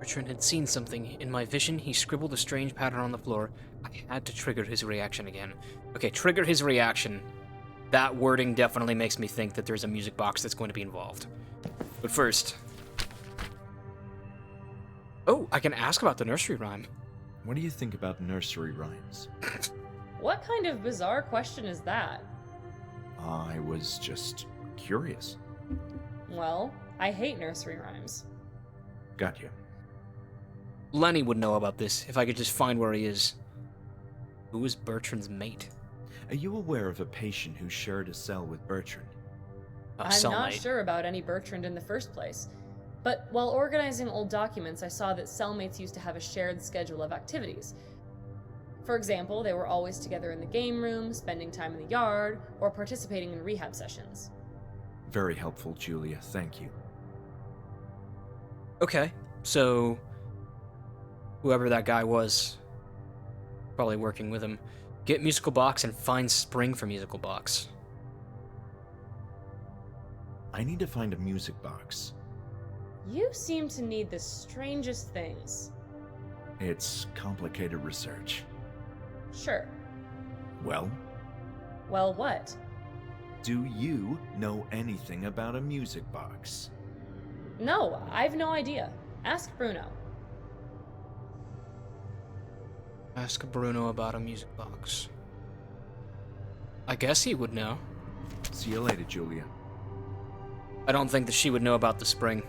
Bertrand had seen something. In my vision, he scribbled a strange pattern on the floor. I had to trigger his reaction again. Okay, trigger his reaction. That wording definitely makes me think that there's a music box that's going to be involved. But first... Oh, I can ask about the nursery rhyme. What do you think about nursery rhymes? What kind of bizarre question is that? I was just curious. Well, I hate nursery rhymes. Got you. Lenny would know about this if I could just find where he is. Who is Bertrand's mate? Are you aware of a patient who shared a cell with Bertrand? I'm not sure about any Bertrand in the first place. But while organizing old documents, I saw that cellmates used to have a shared schedule of activities. For example, they were always together in the game room, spending time in the yard, or participating in rehab sessions. Very helpful, Julia. Thank you. Okay, so... whoever that guy was, probably working with him. Get musical box and find spring for musical box. I need to find a music box. You seem to need the strangest things. It's complicated research. Sure. Well, Well, what? do you know anything about a music box? No, I've no idea. Ask Bruno. Ask Bruno about a music box. I guess he would know. See you later, Julia. I don't think that she would know about the spring.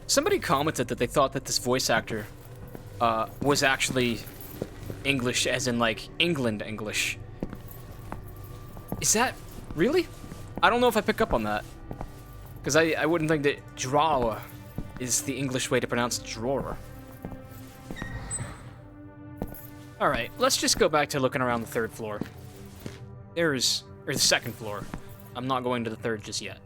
Somebody commented that they thought that this voice actor was actually English, as in, like, England English. Is that... really? I don't know if I pick up on that. Because I wouldn't think that draw is the English way to pronounce drawer. Alright, let's just go back to looking around the third floor. Or the second floor. I'm not going to the third just yet.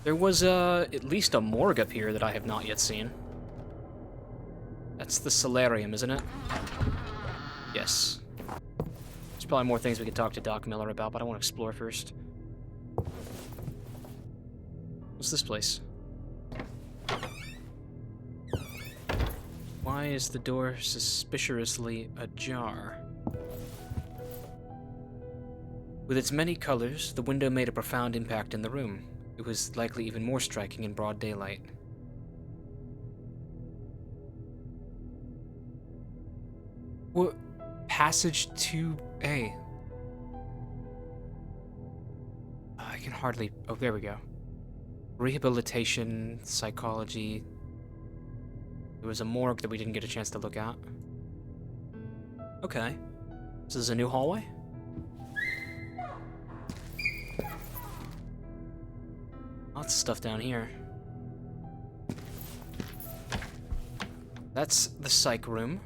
There was at least a morgue up here that I have not yet seen. That's the solarium, isn't it? Yes. There's probably more things we could talk to Doc Miller about, but I want to explore first. What's this place? Why is the door suspiciously ajar? With its many colors, the window made a profound impact in the room. It was likely even more striking in broad daylight. What? Passage 2A. I can hardly... Oh, there we go. Rehabilitation, psychology... There was a morgue that we didn't get a chance to look at. Okay. This is a new hallway? Lots of stuff down here. That's the psych room.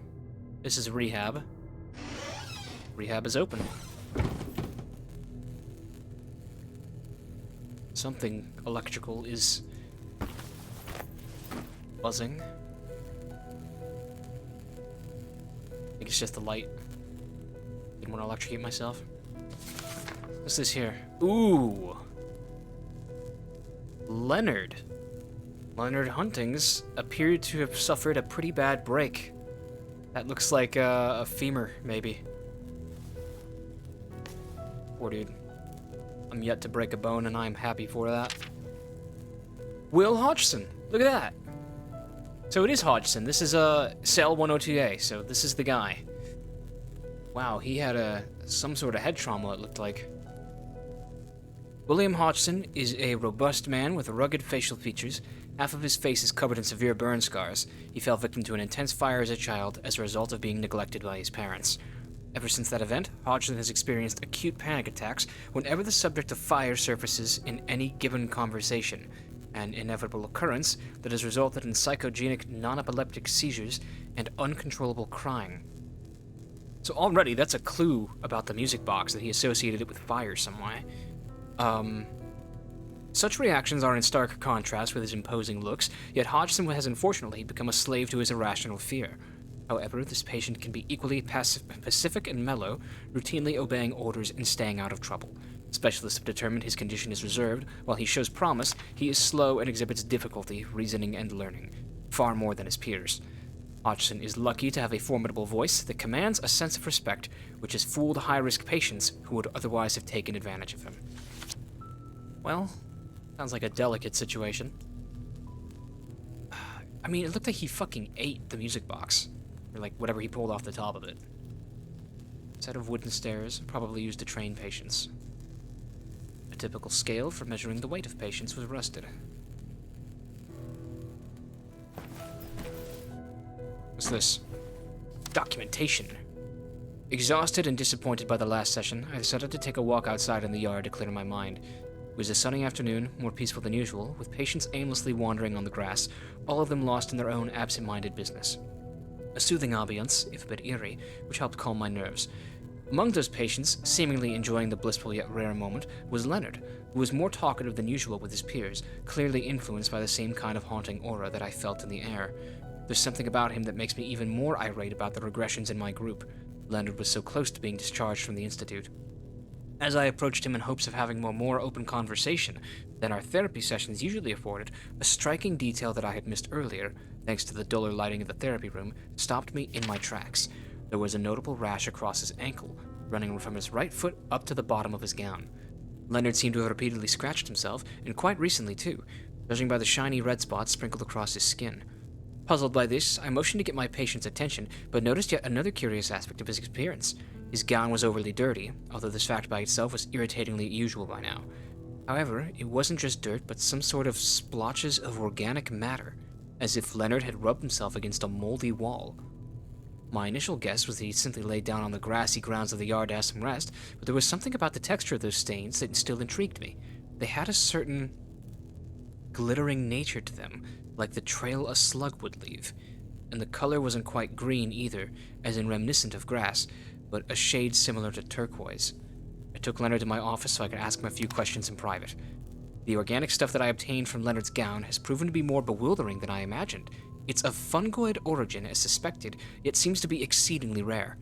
This is rehab. Rehab is open. Something electrical is buzzing. I think it's just the light. Didn't want to electrocute myself. What's this here? Ooh! Leonard Huntings appeared to have suffered a pretty bad break. That looks like a femur, maybe. Poor dude. I'm yet to break a bone, and I'm happy for that. Will Hodgson! Look at that! So it is Hodgson. This is cell 102A, so this is the guy. Wow, he had some sort of head trauma, it looked like. William Hodgson is a robust man with rugged facial features. Half of his face is covered in severe burn scars. He fell victim to an intense fire as a child as a result of being neglected by his parents. Ever since that event, Hodgson has experienced acute panic attacks whenever the subject of fire surfaces in any given conversation, an inevitable occurrence that has resulted in psychogenic non-epileptic seizures and uncontrollable crying. So already that's a clue about the music box, that he associated it with fire some way. Such reactions are in stark contrast with his imposing looks, yet Hodgson has unfortunately become a slave to his irrational fear. However, this patient can be equally pacific and mellow, routinely obeying orders and staying out of trouble. Specialists have determined his condition is reserved. While he shows promise, he is slow and exhibits difficulty reasoning and learning, far more than his peers. Hodgson is lucky to have a formidable voice that commands a sense of respect, which has fooled high-risk patients who would otherwise have taken advantage of him. Well, sounds like a delicate situation. I mean, it looked like he fucking ate the music box, or like whatever he pulled off the top of it. A set of wooden stairs, probably used to train patients. A typical scale for measuring the weight of patients was rusted. What's this? Documentation. Exhausted and disappointed by the last session, I decided to take a walk outside in the yard to clear my mind. It was a sunny afternoon, more peaceful than usual, with patients aimlessly wandering on the grass, all of them lost in their own absent-minded business. A soothing ambience, if a bit eerie, which helped calm my nerves. Among those patients, seemingly enjoying the blissful yet rare moment, was Leonard, who was more talkative than usual with his peers, clearly influenced by the same kind of haunting aura that I felt in the air. There's something about him that makes me even more irate about the regressions in my group. Leonard was so close to being discharged from the Institute. As I approached him in hopes of having a more open conversation than our therapy sessions usually afforded, a striking detail that I had missed earlier, thanks to the duller lighting of the therapy room, stopped me in my tracks. There was a notable rash across his ankle, running from his right foot up to the bottom of his gown. Leonard seemed to have repeatedly scratched himself, and quite recently too, judging by the shiny red spots sprinkled across his skin. Puzzled by this, I motioned to get my patient's attention, but noticed yet another curious aspect of his appearance. His gown was overly dirty, although this fact by itself was irritatingly usual by now. However, it wasn't just dirt, but some sort of splotches of organic matter, as if Leonard had rubbed himself against a moldy wall. My initial guess was that he simply laid down on the grassy grounds of the yard to have some rest, but there was something about the texture of those stains that still intrigued me. They had a certain glittering nature to them, like the trail a slug would leave. And the color wasn't quite green either, as in reminiscent of grass, but a shade similar to turquoise. I took Leonard to my office so I could ask him a few questions in private. The organic stuff that I obtained from Leonard's gown has proven to be more bewildering than I imagined. It's of fungoid origin as suspected, yet seems to be exceedingly rare.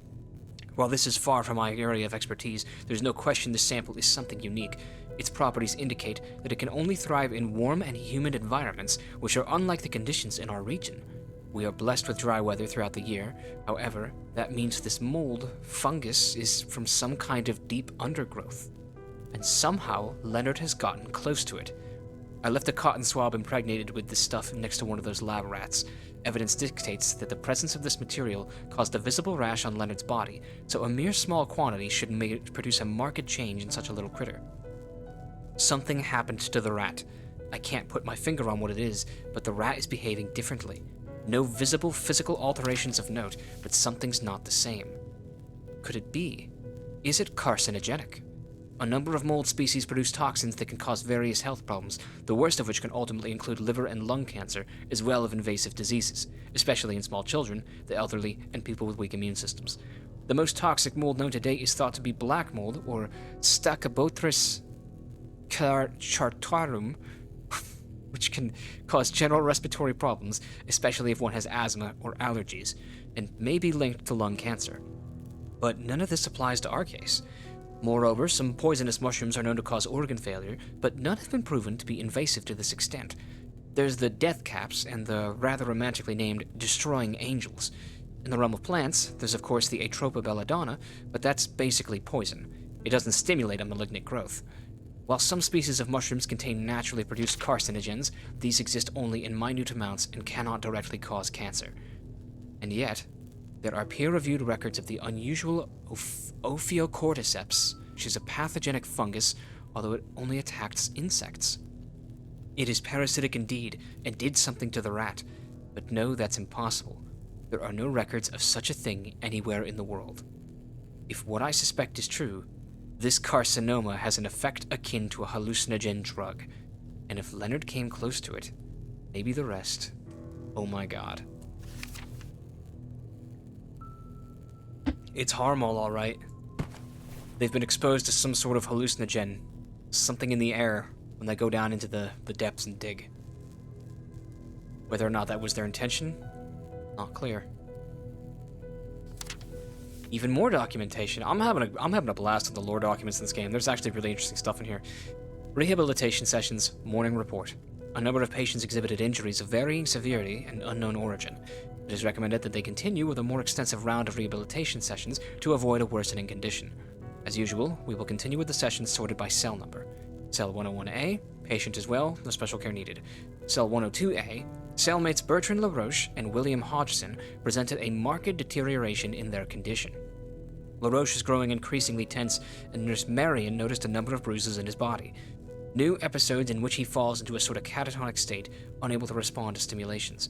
While this is far from my area of expertise, there's no question this sample is something unique. Its properties indicate that it can only thrive in warm and humid environments, which are unlike the conditions in our region. We are blessed with dry weather throughout the year. However, that means this mold, fungus, is from some kind of deep undergrowth. And somehow, Leonard has gotten close to it. I left a cotton swab impregnated with this stuff next to one of those lab rats. Evidence dictates that the presence of this material caused a visible rash on Leonard's body, so a mere small quantity should produce a marked change in such a little critter. Something happened to the rat. I can't put my finger on what it is, but the rat is behaving differently. No visible physical alterations of note, but something's not the same. Could it be? Is it carcinogenic? A number of mold species produce toxins that can cause various health problems, the worst of which can ultimately include liver and lung cancer, as well as invasive diseases, especially in small children, the elderly, and people with weak immune systems. The most toxic mold known to date is thought to be black mold, or Stachybotrys chartarum, which can cause general respiratory problems, especially if one has asthma or allergies, and may be linked to lung cancer. But none of this applies to our case. Moreover, some poisonous mushrooms are known to cause organ failure, but none have been proven to be invasive to this extent. There's the death caps and the rather romantically named destroying angels. In the realm of plants, there's of course the Atropa belladonna, but that's basically poison. It doesn't stimulate a malignant growth. While some species of mushrooms contain naturally produced carcinogens, these exist only in minute amounts and cannot directly cause cancer. And yet, there are peer-reviewed records of the unusual Ophiocordyceps, which is a pathogenic fungus, although it only attacks insects. It is parasitic indeed, and did something to the rat, but no, that's impossible. There are no records of such a thing anywhere in the world. If what I suspect is true, this carcinoma has an effect akin to a hallucinogen drug, and if Leonard came close to it, maybe the rest. Oh my god. It's Harmol, all right. They've been exposed to some sort of hallucinogen, something in the air, when they go down into the depths and dig. Whether or not that was their intention, not clear. Even more documentation. I'm having a blast with the lore documents in this game. There's actually really interesting stuff in here. Rehabilitation sessions, morning report. A number of patients exhibited injuries of varying severity and unknown origin. It is recommended that they continue with a more extensive round of rehabilitation sessions to avoid a worsening condition. As usual, we will continue with the sessions sorted by cell number. Cell 101A, patient as well, no special care needed. Cell 102A, cellmates Bertrand LaRoche and William Hodgson presented a marked deterioration in their condition. LaRoche is growing increasingly tense, and Nurse Marion noticed a number of bruises in his body. New episodes in which he falls into a sort of catatonic state, unable to respond to stimulations.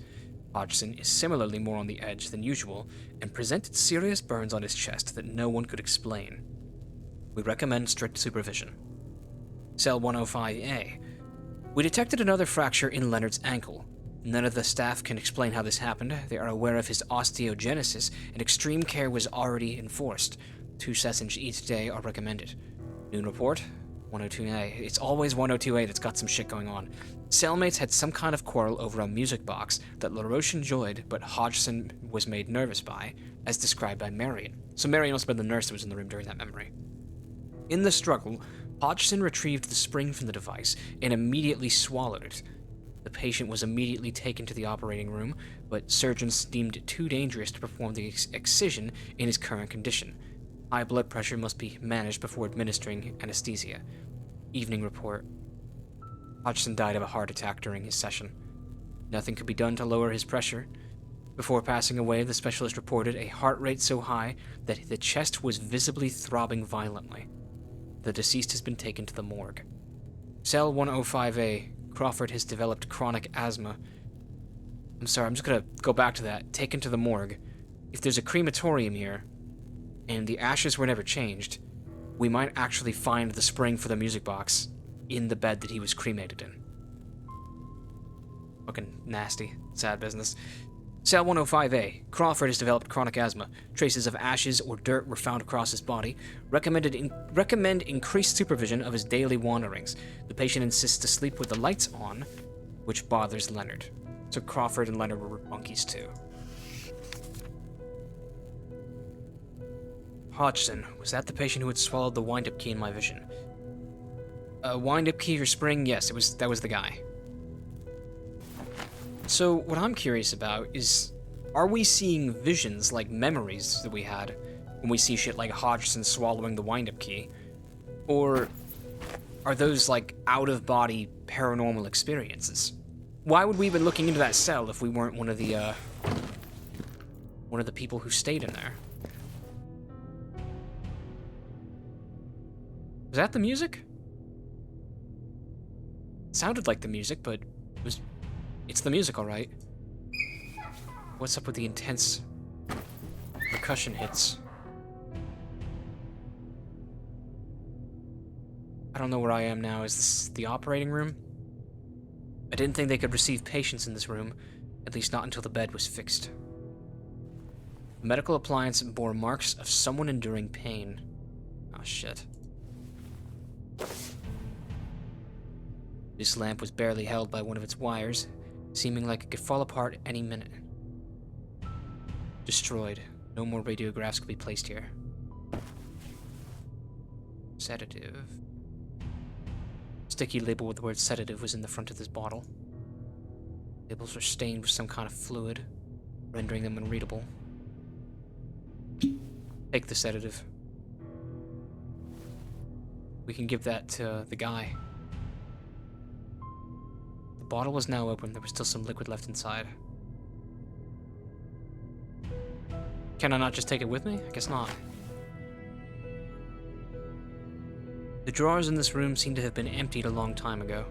Hodgson is similarly more on the edge than usual, and presented serious burns on his chest that no one could explain. We recommend strict supervision. Cell 105A. We detected another fracture in Leonard's ankle. None of the staff can explain how this happened. They are aware of his osteogenesis, and extreme care was already enforced. 2 sessions each day are recommended. Noon report, 102A. It's always 102A that's got some shit going on. Cellmates had some kind of quarrel over a music box that LaRoche enjoyed, but Hodgson was made nervous by, as described by Marion. So Marion must have been the nurse that was in the room during that memory. In the struggle, Hodgson retrieved the spring from the device and immediately swallowed it. The patient was immediately taken to the operating room, but surgeons deemed it too dangerous to perform the excision in his current condition. High blood pressure must be managed before administering anesthesia. Evening report. Hodgson died of a heart attack during his session. Nothing could be done to lower his pressure. Before passing away, the specialist reported a heart rate so high that the chest was visibly throbbing violently. The deceased has been taken to the morgue. Cell 105A. Crawford has developed chronic asthma. I'm sorry, I'm just gonna go back to that. Taken to the morgue. If there's a crematorium here, and the ashes were never changed, we might actually find the spring for the music box in the bed that he was cremated in. Fucking nasty. Sad business. Cell 105A. Crawford has developed chronic asthma. Traces of ashes or dirt were found across his body. Recommend increased supervision of his daily wanderings. The patient insists to sleep with the lights on, which bothers Leonard. So Crawford and Leonard were monkeys too. Hodgson. Was that the patient who had swallowed the wind-up key in my vision? Wind-up key or spring? Yes, that was the guy. So, what I'm curious about is, are we seeing visions like memories that we had when we see shit like Hodgson swallowing the wind-up key? Or are those like out-of-body paranormal experiences? Why would we have been looking into that cell if we weren't one of the people who stayed in there? Was that the music? It sounded like the music, but it's the music, alright. What's up with the intense percussion hits? I don't know where I am now. Is this the operating room? I didn't think they could receive patients in this room, at least not until the bed was fixed. The medical appliance bore marks of someone enduring pain. Oh shit. This lamp was barely held by one of its wires, seeming like it could fall apart any minute. Destroyed. No more radiographs could be placed here. Sedative. Sticky label with the word sedative was in the front of this bottle. Labels were stained with some kind of fluid, rendering them unreadable. Take the sedative. We can give that to the guy. The bottle was now open. There was still some liquid left inside. Can I not just take it with me? I guess not. The drawers in this room seem to have been emptied a long time ago.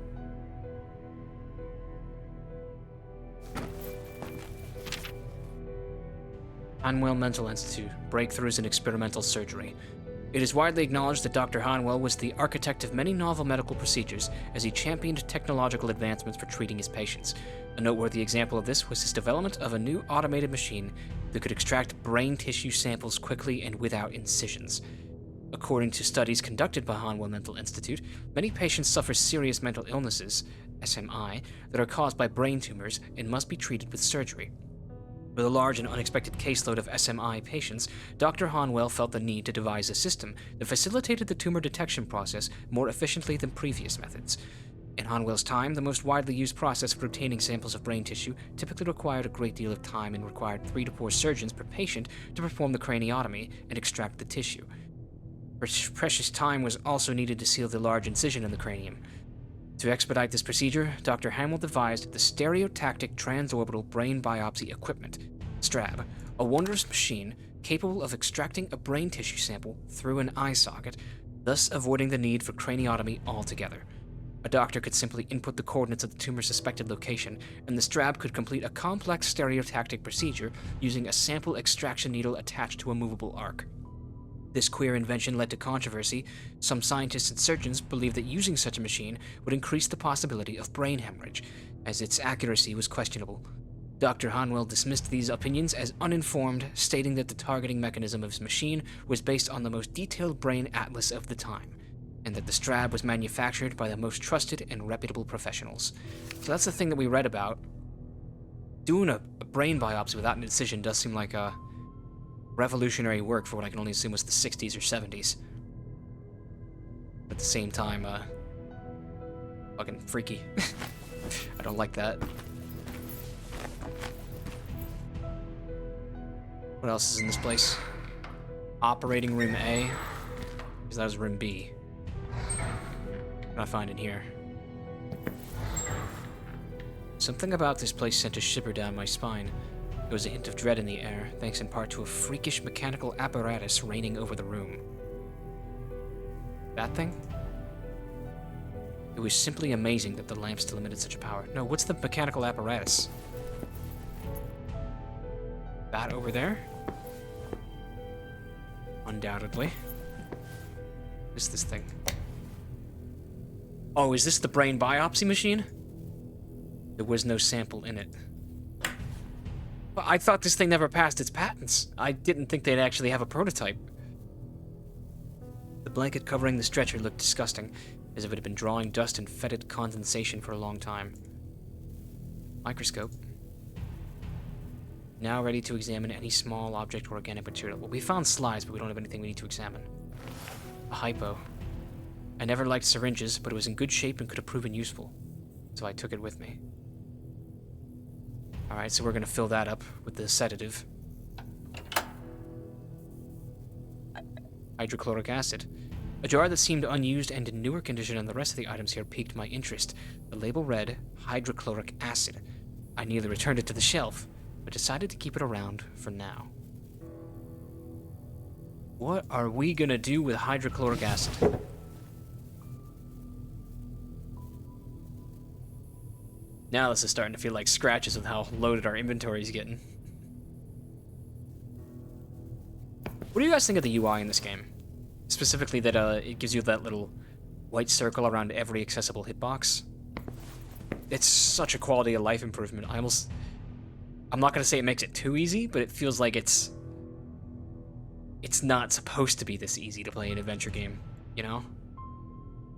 Hanwell Mental Institute. Breakthroughs in experimental surgery. It is widely acknowledged that Dr. Hanwell was the architect of many novel medical procedures as he championed technological advancements for treating his patients. A noteworthy example of this was his development of a new automated machine that could extract brain tissue samples quickly and without incisions. According to studies conducted by Hanwell Mental Institute, many patients suffer serious mental illnesses, SMI, that are caused by brain tumors and must be treated with surgery. With a large and unexpected caseload of SMI patients, Dr. Hanwell felt the need to devise a system that facilitated the tumor detection process more efficiently than previous methods. In Hanwell's time, the most widely used process for obtaining samples of brain tissue typically required a great deal of time and required 3 to 4 surgeons per patient to perform the craniotomy and extract the tissue. Precious time was also needed to seal the large incision in the cranium. To expedite this procedure, Dr. Hanwell devised the stereotactic transorbital brain biopsy equipment, STRAB, a wondrous machine capable of extracting a brain tissue sample through an eye socket, thus avoiding the need for craniotomy altogether. A doctor could simply input the coordinates of the tumor's suspected location, and the STRAB could complete a complex stereotactic procedure using a sample extraction needle attached to a movable arc. This queer invention led to controversy. Some scientists and surgeons believed that using such a machine would increase the possibility of brain hemorrhage, as its accuracy was questionable. Dr. Hanwell dismissed these opinions as uninformed, stating that the targeting mechanism of his machine was based on the most detailed brain atlas of the time, and that the STRAB was manufactured by the most trusted and reputable professionals. So that's the thing that we read about. Doing a brain biopsy without an incision does seem like a revolutionary work for what I can only assume was the 60s or 70s. At the same time, fucking freaky. I don't like that. What else is in this place? Operating room A. Because that was room B. What can I find in here? Something about this place sent a shiver down my spine. There was a hint of dread in the air, thanks in part to a freakish mechanical apparatus reigning over the room. That thing? It was simply amazing that the lamp still emitted such power. No, what's the mechanical apparatus? That over there? Undoubtedly. What's this thing? Oh, is this the brain biopsy machine? There was no sample in it. But I thought this thing never passed its patents. I didn't think they'd actually have a prototype. The blanket covering the stretcher looked disgusting, as if it had been drawing dust and fetid condensation for a long time. Microscope. Now ready to examine any small object or organic material. Well, we found slides, but we don't have anything we need to examine. A hypo. I never liked syringes, but it was in good shape and could have proven useful, so I took it with me. Alright, so we're gonna fill that up with the sedative. Hydrochloric acid. A jar that seemed unused and in newer condition than the rest of the items here piqued my interest. The label read, hydrochloric acid. I nearly returned it to the shelf, but decided to keep it around for now. What are we gonna do with hydrochloric acid? Now this is starting to feel like scratches with how loaded our inventory is getting. What do you guys think of the UI in this game? Specifically that it gives you that little white circle around every accessible hitbox. It's such a quality of life improvement. I'm not gonna say it makes it too easy, but it feels like it's not supposed to be this easy to play an adventure game, you know?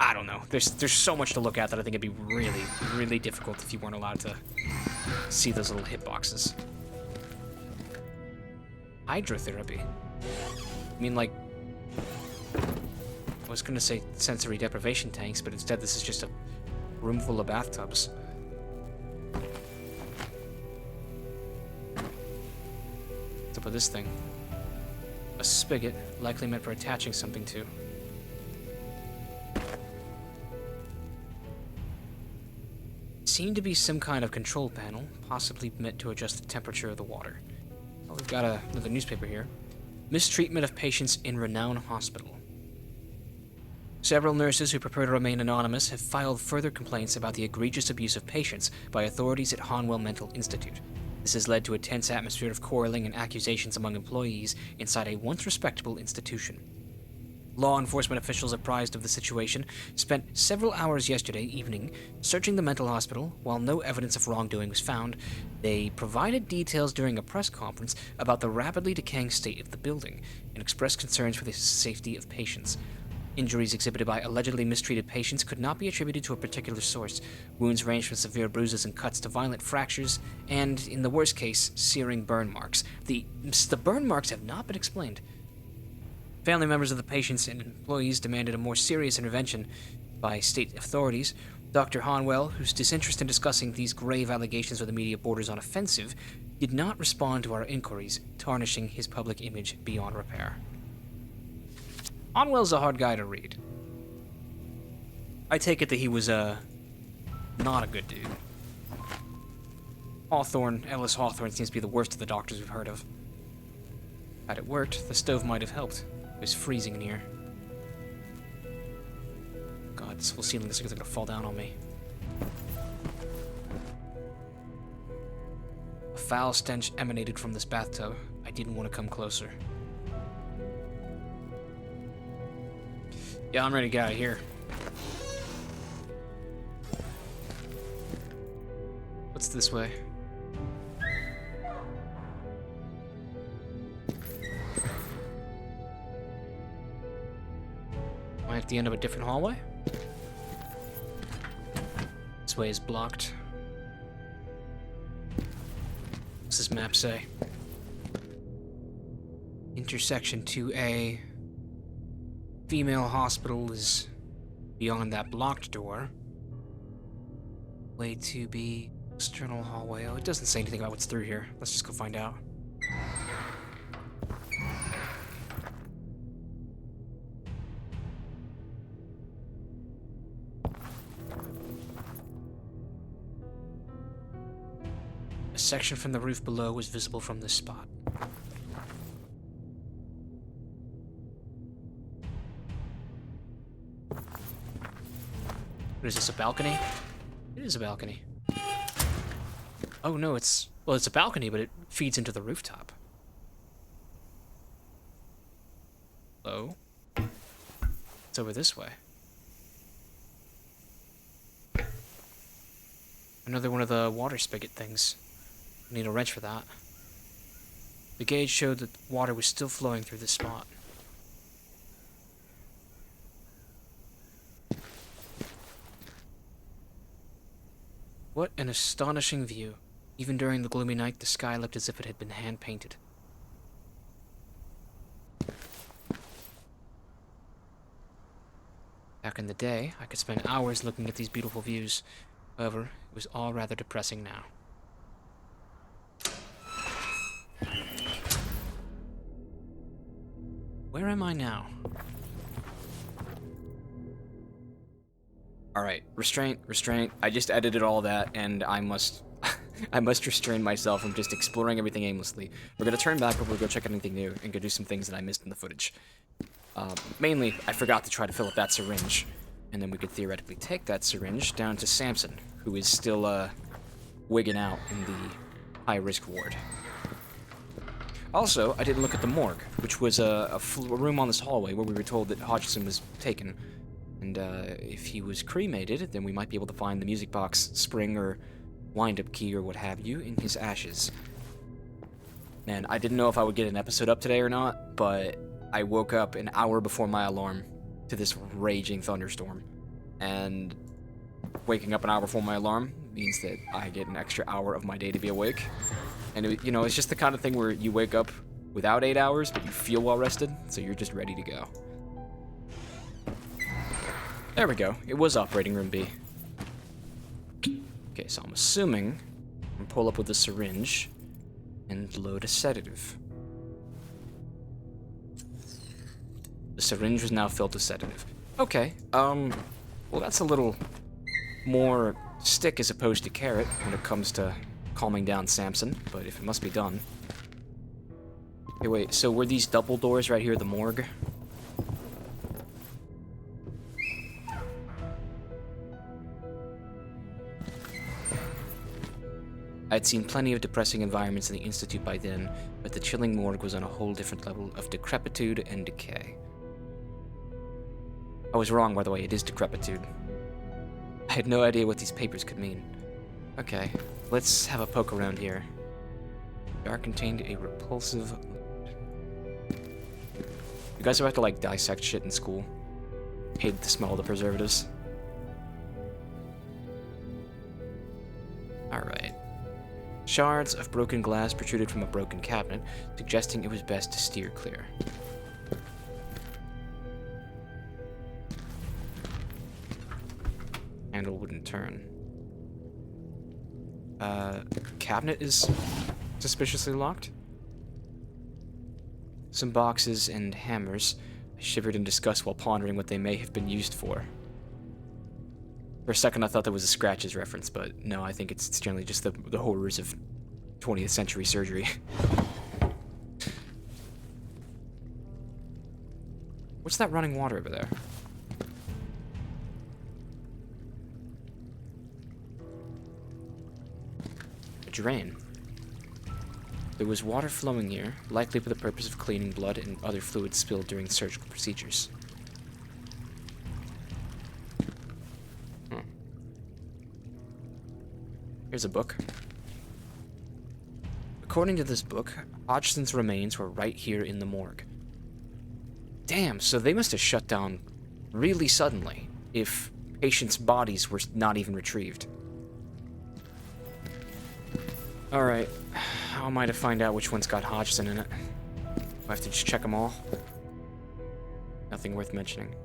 I don't know. There's so much to look at that I think it'd be really, really difficult if you weren't allowed to see those little hitboxes. Hydrotherapy. I mean, like, I was gonna say sensory deprivation tanks, but instead this is just a room full of bathtubs. What's up with this thing? A spigot, likely meant for attaching something to. Seemed to be some kind of control panel, possibly meant to adjust the temperature of the water. Oh, we've got another newspaper here. Mistreatment of patients in renowned hospital. Several nurses who prefer to remain anonymous have filed further complaints about the egregious abuse of patients by authorities at Hanwell Mental Institute. This has led to a tense atmosphere of quarreling and accusations among employees inside a once respectable institution. Law enforcement officials apprised of the situation spent several hours yesterday evening searching the mental hospital. While no evidence of wrongdoing was found, they provided details during a press conference about the rapidly decaying state of the building and expressed concerns for the safety of patients. Injuries exhibited by allegedly mistreated patients could not be attributed to a particular source. Wounds ranged from severe bruises and cuts to violent fractures, and, in the worst case, searing burn marks. The burn marks have not been explained. Family members of the patients and employees demanded a more serious intervention by state authorities. Dr. Hanwell, whose disinterest in discussing these grave allegations with the media borders on offensive, did not respond to our inquiries, tarnishing his public image beyond repair. Hanwell's a hard guy to read. I take it that he was, not a good dude. Ellis Hawthorne seems to be the worst of the doctors we've heard of. Had it worked, the stove might have helped. It was freezing in here. God, this whole ceiling looks like it's gonna fall down on me. A foul stench emanated from this bathtub. I didn't want to come closer. Yeah, I'm ready to get out of here. What's this way? Am I at the end of a different hallway? This way is blocked. What's this map say? Intersection 2A. Female hospital is beyond that blocked door. Way 2B. External hallway. Oh, it doesn't say anything about what's through here. Let's just go find out. A section from the roof below was visible from this spot. What is this, a balcony? It is a balcony. Oh no, it's a balcony, but it feeds into the rooftop. Hello? It's over this way. Another one of the water spigot things. I need a wrench for that. The gauge showed that water was still flowing through this spot. What an astonishing view. Even during the gloomy night, the sky looked as if it had been hand-painted. Back in the day, I could spend hours looking at these beautiful views. However, it was all rather depressing now. Where am I now? Alright, restraint. I just edited all that, and I must restrain myself from just exploring everything aimlessly. We're gonna turn back over, go check out anything new, and go do some things that I missed in the footage. Mainly, I forgot to try to fill up that syringe, and then we could theoretically take that syringe down to Samson, who is still, wigging out in the high-risk ward. Also, I didn't look at the morgue, which was a room on this hallway where we were told that Hodgson was taken. And if he was cremated, then we might be able to find the music box, spring, or wind-up key, or what have you, in his ashes. Man, I didn't know if I would get an episode up today or not, but I woke up an hour before my alarm to this raging thunderstorm. And waking up an hour before my alarm means that I get an extra hour of my day to be awake. And, it's just the kind of thing where you wake up without 8 hours, but you feel well-rested, so you're just ready to go. There we go. It was operating room B. Okay, so I'm assuming I'm gonna pull up with a syringe and load a sedative. The syringe is now filled with sedative. Okay, well that's a little more stick as opposed to carrot when it comes to calming down Samson, but if it must be done. Okay, wait, so were these double doors right here the morgue? I'd seen plenty of depressing environments in the Institute by then, but the chilling morgue was on a whole different level of decrepitude and decay. I was wrong, by the way, it is decrepitude. I had no idea what these papers could mean. Okay, let's have a poke around here. Jar contained a repulsive... You guys are about to, dissect shit in school? Hate the smell of the preservatives. Alright. Shards of broken glass protruded from a broken cabinet, suggesting it was best to steer clear. Handle wouldn't turn. Cabinet is suspiciously locked. Some boxes and hammers. I shivered in disgust while pondering what they may have been used for. For a second I thought that was a Scratches reference, but no, I think it's generally just the horrors of 20th century surgery. What's that running water over there? A drain. There was water flowing here, likely for the purpose of cleaning blood and other fluids spilled during surgical procedures. Here's a book. According to this book, Hodgson's remains were right here in the morgue. Damn, so they must have shut down really suddenly if patients' bodies were not even retrieved. Alright, how am I to find out which one's got Hodgson in it? Do I have to just check them all? Nothing worth mentioning.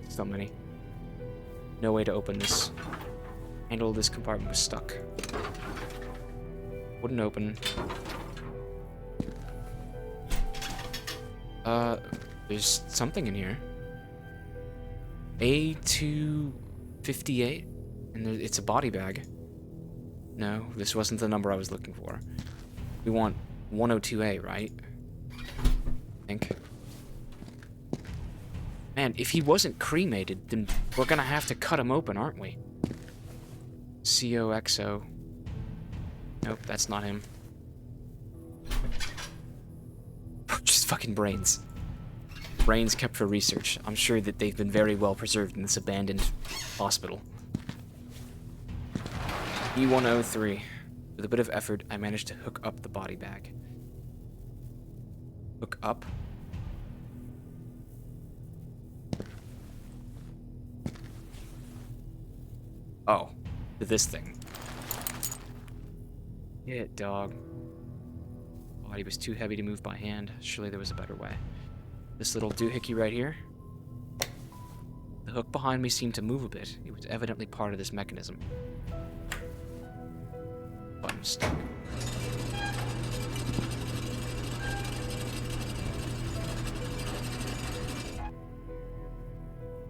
So many. No way to open this. Handle of this compartment was stuck. Wouldn't open. There's something in here. A258? And it's a body bag. No, this wasn't the number I was looking for. We want 102A, right? I think. Man, if he wasn't cremated, then we're gonna have to cut him open, aren't we? COXO. Nope, that's not him. Just fucking brains. Brains kept for research. I'm sure that they've been very well preserved in this abandoned hospital. E103. With a bit of effort, I managed to hook up the body bag. Hook up? Oh, to this thing. Yeah, dog. Body was too heavy to move by hand. Surely there was a better way. This little doohickey right here. The hook behind me seemed to move a bit. It was evidently part of this mechanism. Button stuck.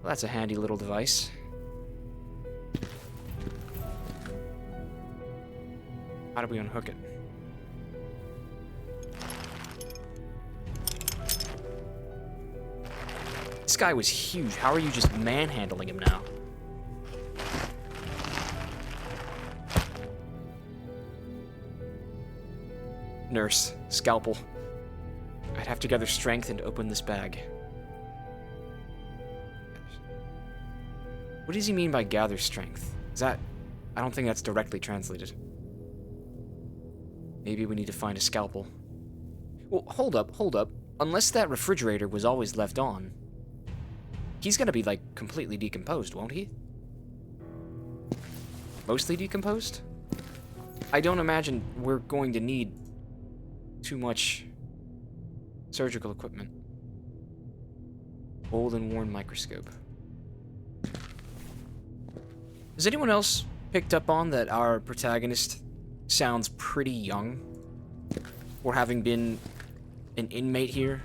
Well, that's a handy little device. How do we unhook it? This guy was huge. How are you just manhandling him now? Nurse. Scalpel. I'd have to gather strength and open this bag. What does he mean by gather strength? Is that... I don't think that's directly translated. Maybe we need to find a scalpel. Well, hold up. Unless that refrigerator was always left on, he's gonna be, like, completely decomposed, won't he? Mostly decomposed? I don't imagine we're going to need too much surgical equipment. Old and worn microscope. Has anyone else picked up on that our protagonist sounds pretty young for having been an inmate here?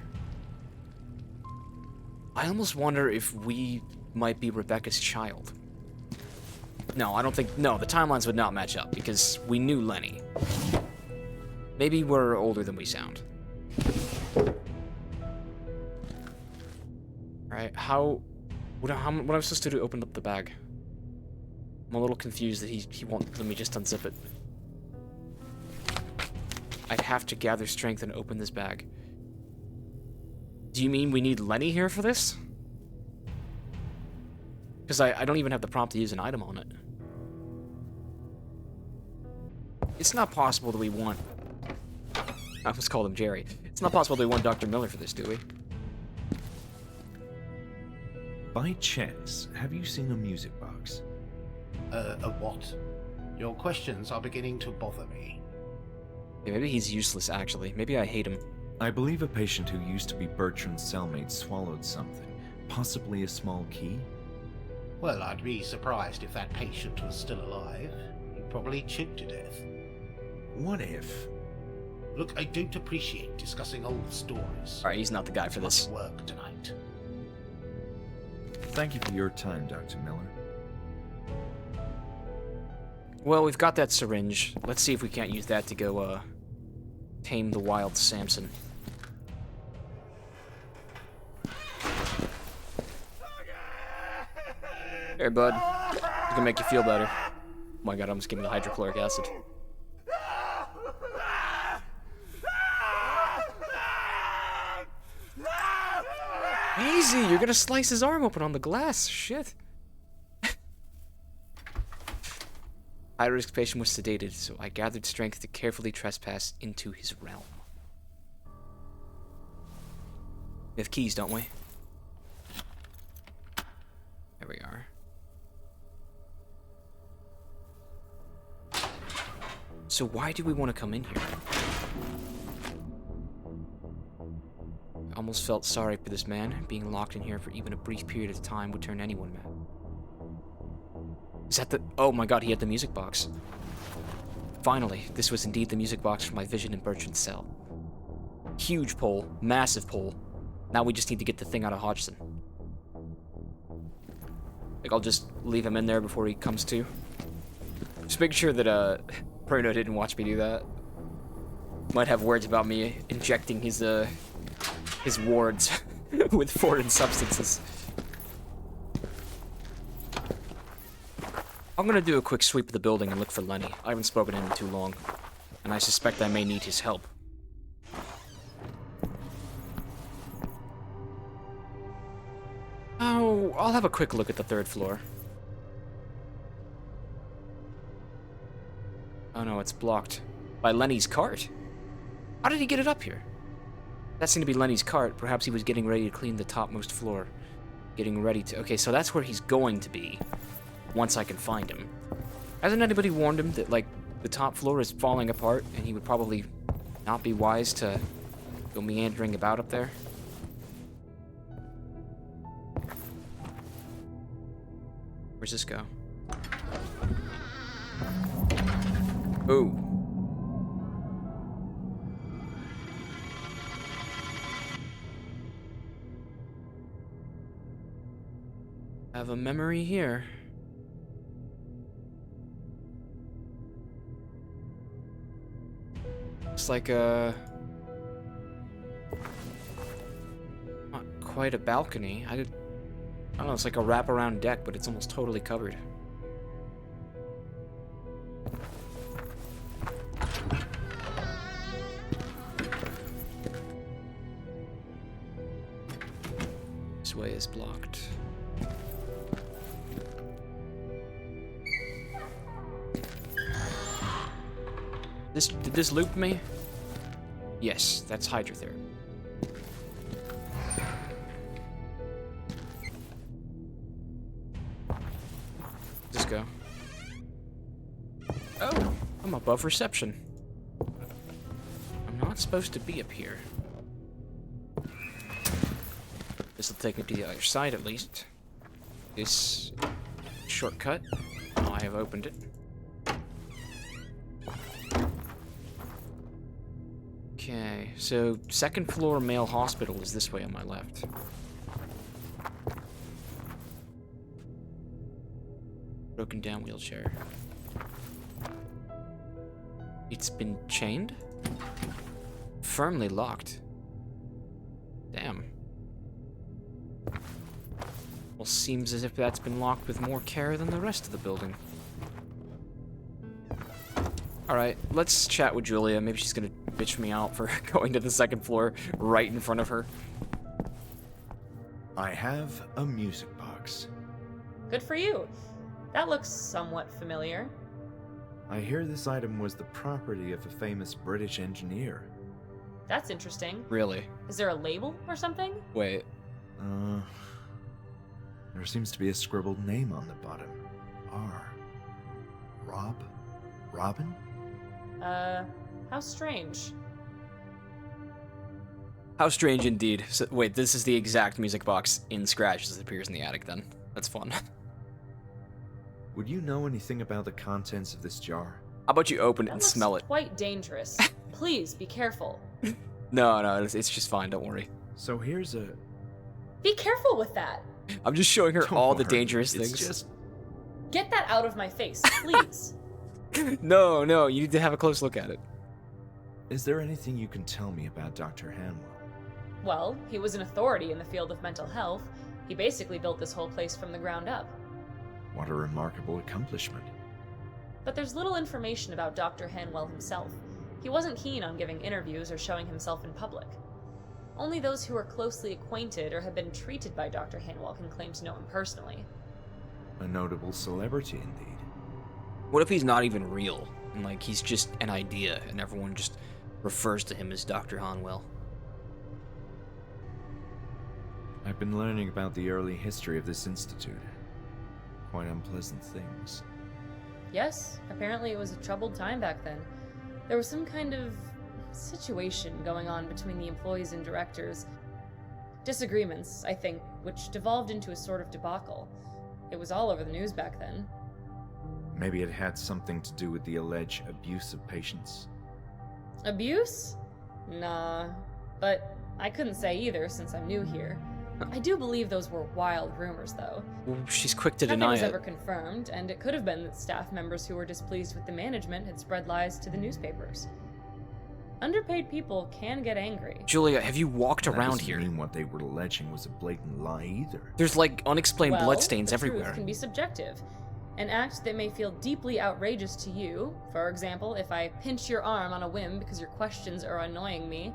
I almost wonder if we might be Rebecca's child. No, I don't think... No, the timelines would not match up because we knew Lenny. Maybe we're older than we sound. Alright, what am I supposed to do to open up the bag? I'm a little confused that he won't let me just unzip it. I'd have to gather strength and open this bag. Do you mean we need Lenny here for this? Because I don't even have the prompt to use an item on it. It's not possible that we want I almost called him Jerry. It's not possible they want Dr. Miller for this, do we? By chance, have you seen a music box? A what? Your questions are beginning to bother me. Yeah, maybe he's useless, actually. Maybe I hate him. I believe a patient who used to be Bertrand's cellmate swallowed something. Possibly a small key? Well, I'd be surprised if that patient was still alive. He probably choked to death. What if? Look, I don't appreciate discussing old stories. Alright, he's not the guy for this. Must work tonight. Thank you for your time, Dr. Miller. Well, we've got that syringe. Let's see if we can't use that to go, tame the wild Samson. Here, bud. It's gonna make you feel better. Oh my god, I almost gave me the hydrochloric acid. Easy! You're gonna slice his arm open on the glass. Shit. High-risk patient was sedated, so I gathered strength to carefully trespass into his realm. We have keys, don't we? There we are. So why do we want to come in here? I almost felt sorry for this man. Being locked in here for even a brief period of time would turn anyone mad. Is that the... Oh my god, he had the music box. Finally, this was indeed the music box for my vision in Bertrand's cell. Huge pole, massive pole. Now we just need to get the thing out of Hodgson. Like, I'll just leave him in there before he comes to. Just make sure that, Bruno didn't watch me do that. Might have words about me injecting his wards with foreign substances. I'm gonna do a quick sweep of the building and look for Lenny. I haven't spoken to him in too long, and I suspect I may need his help. Oh, I'll have a quick look at the 3rd floor. Oh no, it's blocked. By Lenny's cart? How did he get it up here? That seemed to be Lenny's cart. Perhaps he was getting ready to clean the topmost floor. Getting ready to... Okay, so that's where he's going to be. Once I can find him. Hasn't anybody warned him that, like, the top floor is falling apart and he would probably not be wise to go meandering about up there? Where's this go? Ooh. I have a memory here. It's like a... not quite a balcony. I don't know, it's like a wraparound deck, but it's almost totally covered. This way is blocked. Did this loop me? Yes, that's hydrotherapy. Let's go. Oh, I'm above reception. I'm not supposed to be up here. This will take me to the other side at least. This shortcut. Oh, I have opened it. Okay, so 2nd floor male hospital is this way on my left. Broken down wheelchair. It's been chained? Firmly locked. Damn. Well, seems as if that's been locked with more care than the rest of the building. Alright, let's chat with Julia. Maybe she's gonna bitch me out for going to the 2nd floor right in front of her. I have a music box. Good for you. That looks somewhat familiar. I hear this item was the property of a famous British engineer. That's interesting. Really? Is there a label or something? Wait. There seems to be a scribbled name on the bottom. R. Robin? How strange. How strange indeed. So, wait, this is the exact music box in Scratch as it appears in the attic then. That's fun. Would you know anything about the contents of this jar? How about you open it That and looks smell it? quite dangerous. Please be careful. No, it's just fine, don't worry. So here's a... Be careful with that. I'm just showing her Don't all the worry, dangerous it's things. just... Get that out of my face, please. No, you need to have a close look at it. Is there anything you can tell me about Dr. Hanwell? Well, he was an authority in the field of mental health. He basically built this whole place from the ground up. What a remarkable accomplishment. But there's little information about Dr. Hanwell himself. He wasn't keen on giving interviews or showing himself in public. Only those who are closely acquainted or have been treated by Dr. Hanwell can claim to know him personally. A notable celebrity indeed. What if he's not even real? And like he's just an idea and everyone just refers to him as Dr. Hanwell? I've been learning about the early history of this institute. Quite unpleasant things. Yes, apparently it was a troubled time back then. There was some kind of situation going on between the employees and directors. Disagreements, I think, which devolved into a sort of debacle. It was all over the news back then. Maybe it had something to do with the alleged abuse of patients. Abuse? Nah. But I couldn't say either since I'm new here. I do believe those were wild rumors, though. Well, she's quick to Nothing deny was it. ever confirmed, and it could have been that staff members who were displeased with the management had spread lies to the newspapers. Underpaid people can get angry. Julia, have you walked That around doesn't here? mean what they were alleging was a blatant lie either. There's like unexplained Well, bloodstains the everywhere. truth can be subjective. An act that may feel deeply outrageous to you, for example, if I pinch your arm on a whim because your questions are annoying me,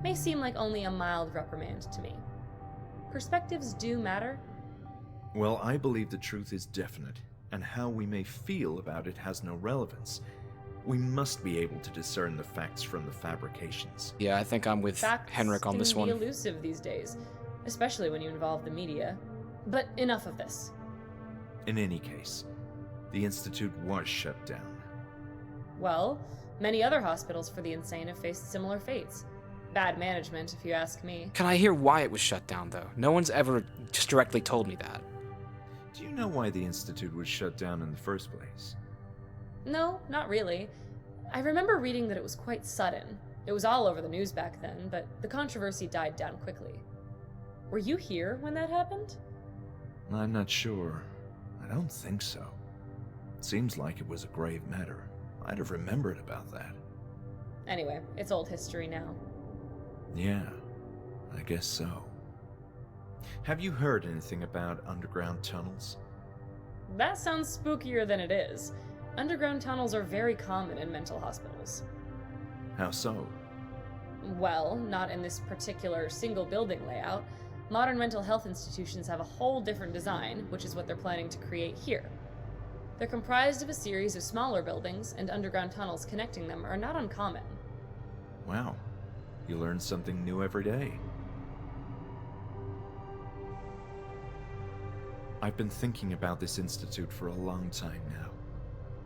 may seem like only a mild reprimand to me. Perspectives do matter. Well, I believe the truth is definite, and how we may feel about it has no relevance. We must be able to discern the facts from the fabrications. Yeah, I think I'm with Facts Henrik on this can one. be elusive these days, especially when you involve the media. But enough of this. In any case, the Institute was shut down. Well, many other hospitals for the insane have faced similar fates. Bad management, if you ask me. Can I hear why it was shut down, though? No one's ever just directly told me that. Do you know why the Institute was shut down in the first place? No, not really. I remember reading that it was quite sudden. It was all over the news back then, but the controversy died down quickly. Were you here when that happened? I'm not sure. I don't think so. It seems like it was a grave matter. I'd have remembered about that. Anyway, it's old history now. Yeah, I guess so. Have you heard anything about underground tunnels? That sounds spookier than it is. Underground tunnels are very common in mental hospitals. How so? Well, not in this particular single building layout. Modern mental health institutions have a whole different design, which is what they're planning to create here. They're comprised of a series of smaller buildings, and underground tunnels connecting them are not uncommon. Wow, you learn something new every day. I've been thinking about this institute for a long time now,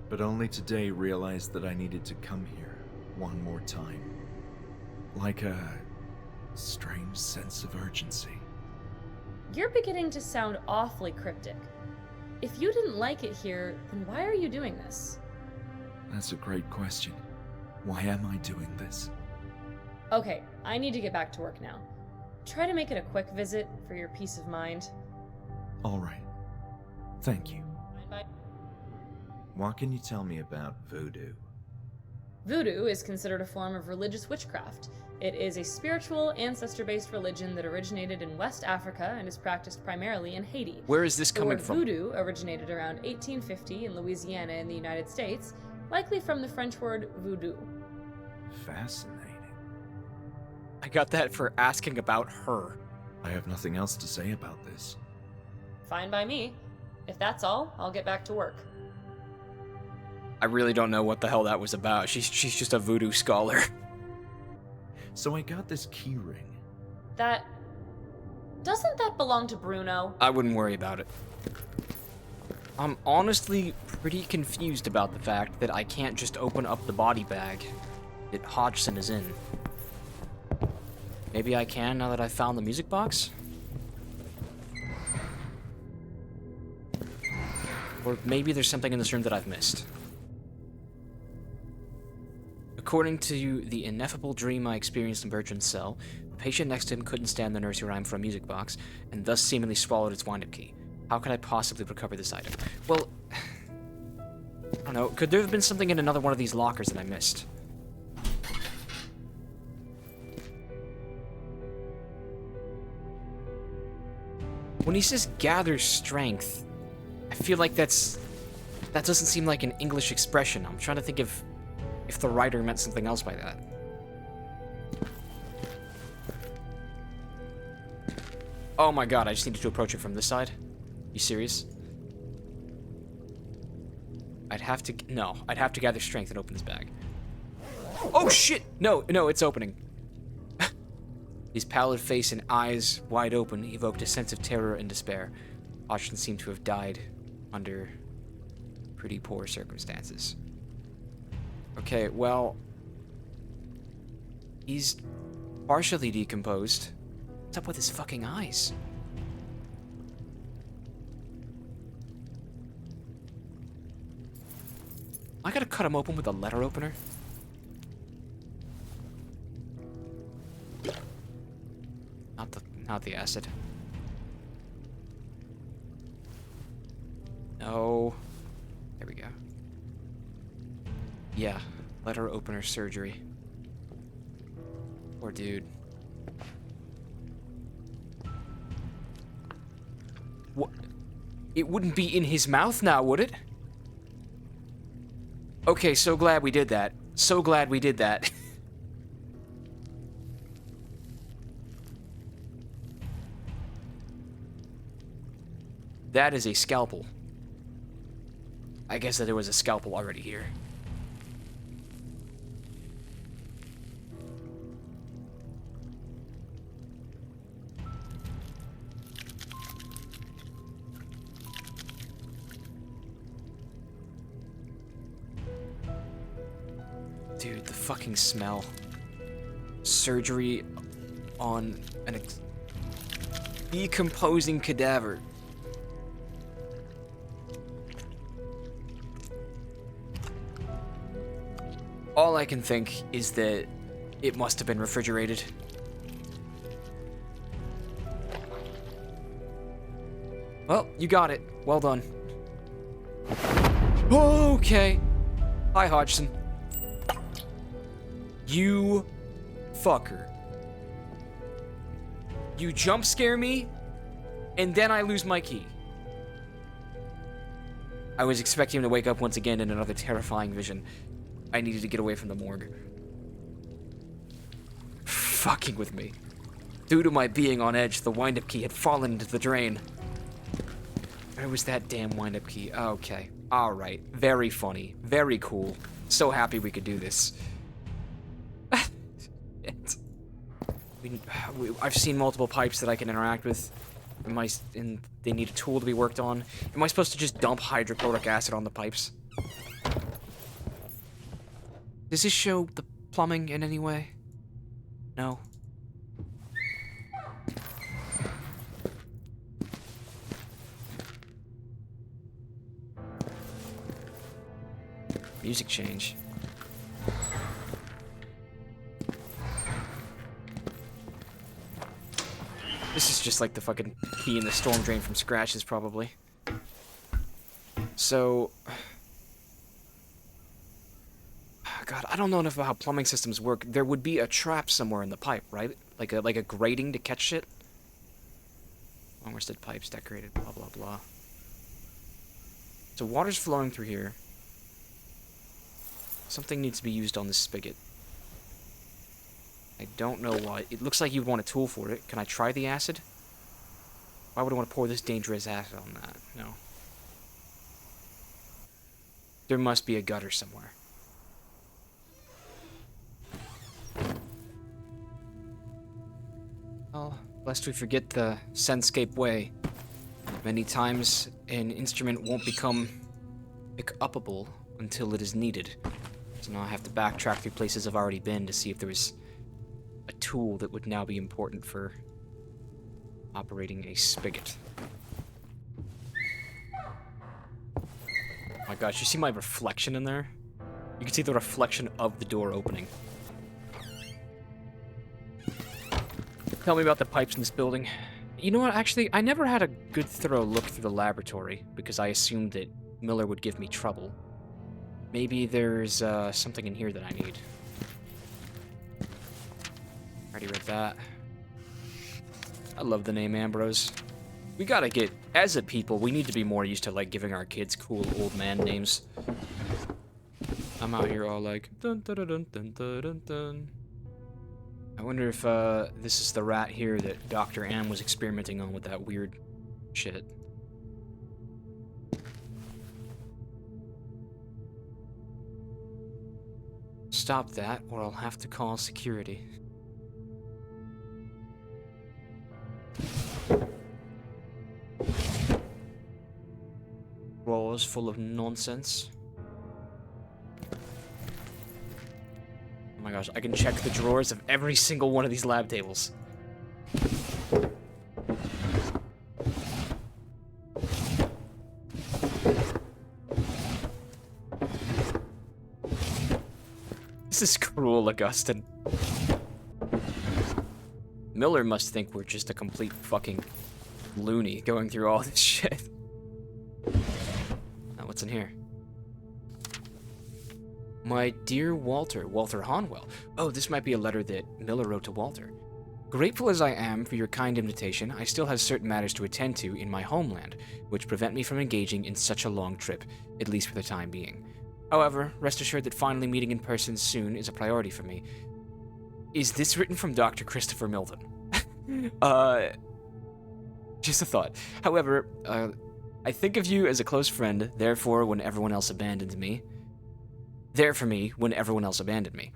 but only today realized that I needed to come here one more time. Like a strange sense of urgency. You're beginning to sound awfully cryptic. If you didn't like it here, then why are you doing this? That's a great question. Why am I doing this? Okay, I need to get back to work now. Try to make it a quick visit for your peace of mind. All right. Thank you. Bye. What can you tell me about voodoo? Voodoo is considered a form of religious witchcraft. It is a spiritual, ancestor-based religion that originated in West Africa and is practiced primarily in Haiti. Where is this coming The word from? voodoo originated around 1850 in Louisiana in the United States, likely from the French word voodoo. Fascinating. I got that for asking about her. I have nothing else to say about this. Fine by me. If that's all, I'll get back to work. I really don't know what the hell that was about. She's just a voodoo scholar. So I got this key ring. Doesn't that belong to Bruno? I wouldn't worry about it. I'm honestly pretty confused about the fact that I can't just open up the body bag that Hodgson is in. Maybe I can now that I've found the music box? Or maybe there's something in this room that I've missed. According to the ineffable dream I experienced in Bertrand's cell, the patient next to him couldn't stand the nursery rhyme for a music box, and thus seemingly swallowed its wind-up key. How could I possibly recover this item? Well, I don't know. Could there have been something in another one of these lockers that I missed? When he says gather strength, I feel like that doesn't seem like an English expression. I'm trying to think if the writer meant something else by that. Oh my god, I just needed to approach it from this side? You serious? I'd have to gather strength and open this bag. Oh shit! No, it's opening. His pallid face and eyes wide open evoked a sense of terror and despair. Hodgson seemed to have died under pretty poor circumstances. Okay, well, he's partially decomposed. What's up with his fucking eyes? I gotta cut him open with a letter opener? Not the acid. No. There we go. Yeah, letter opener surgery. Poor dude. What? It wouldn't be in his mouth now, would it? Okay, so glad we did that. So glad we did that. That is a scalpel. I guess that there was a scalpel already here. Dude, the fucking smell. Surgery on an decomposing cadaver. All I can think is that it must have been refrigerated. Well, you got it. Well done. Okay. Hi, Hodgson. You fucker. You jump scare me, and then I lose my key. I was expecting him to wake up once again in another terrifying vision. I needed to get away from the morgue. Fucking with me. Due to my being on edge, the wind-up key had fallen into the drain. Where was that damn wind-up key? Okay. Alright. Very funny. Very cool. So happy we could do this. I've seen multiple pipes that I can interact with. And they need a tool to be worked on. Am I supposed to just dump hydrochloric acid on the pipes? Does this show the plumbing in any way? No. Music change. This is just like the fucking key in the storm drain from Scratches, probably. So... God, I don't know enough about how plumbing systems work. There would be a trap somewhere in the pipe, right? Like a grating to catch shit? Long-rusted pipes decorated, blah, blah, blah. So water's flowing through here. Something needs to be used on this spigot. I don't know what. It looks like you'd want a tool for it. Can I try the acid? Why would I want to pour this dangerous acid on that? No. There must be a gutter somewhere. lest we forget the Senscape way. Many times, an instrument won't become pick-upable until it is needed. So now I have to backtrack through places I've already been to see if there was a tool that would now be important for operating a spigot. Oh my gosh, you see my reflection in there? You can see the reflection of the door opening. Tell me about the pipes in this building. You know what, actually, I never had a good thorough look through the laboratory because I assumed that Miller would give me trouble. Maybe there's something in here that I need. Already read that. I love the name Ambrose. We gotta get, as a people, we need to be more used to, like, giving our kids cool old man names. I'm out here all like, dun dun dun dun dun dun dun. I wonder if this is the rat here that Dr. Am was experimenting on with that weird shit. Stop that, or I'll have to call security. Drawers full of nonsense. Oh my gosh, I can check the drawers of every single one of these lab tables. This is cruel, Augustine. Miller must think we're just a complete fucking loony going through all this shit. Now, what's in here? My dear Walter, Walter Hanwell. Oh, this might be a letter that Miller wrote to Walter. Grateful as I am for your kind invitation, I still have certain matters to attend to in my homeland, which prevent me from engaging in such a long trip, at least for the time being. However, rest assured that finally meeting in person soon is a priority for me. Is this written from Dr. Christopher Milton? Just a thought. However, I think of you as a close friend, therefore when everyone else abandoned me. There for me when everyone else abandoned me.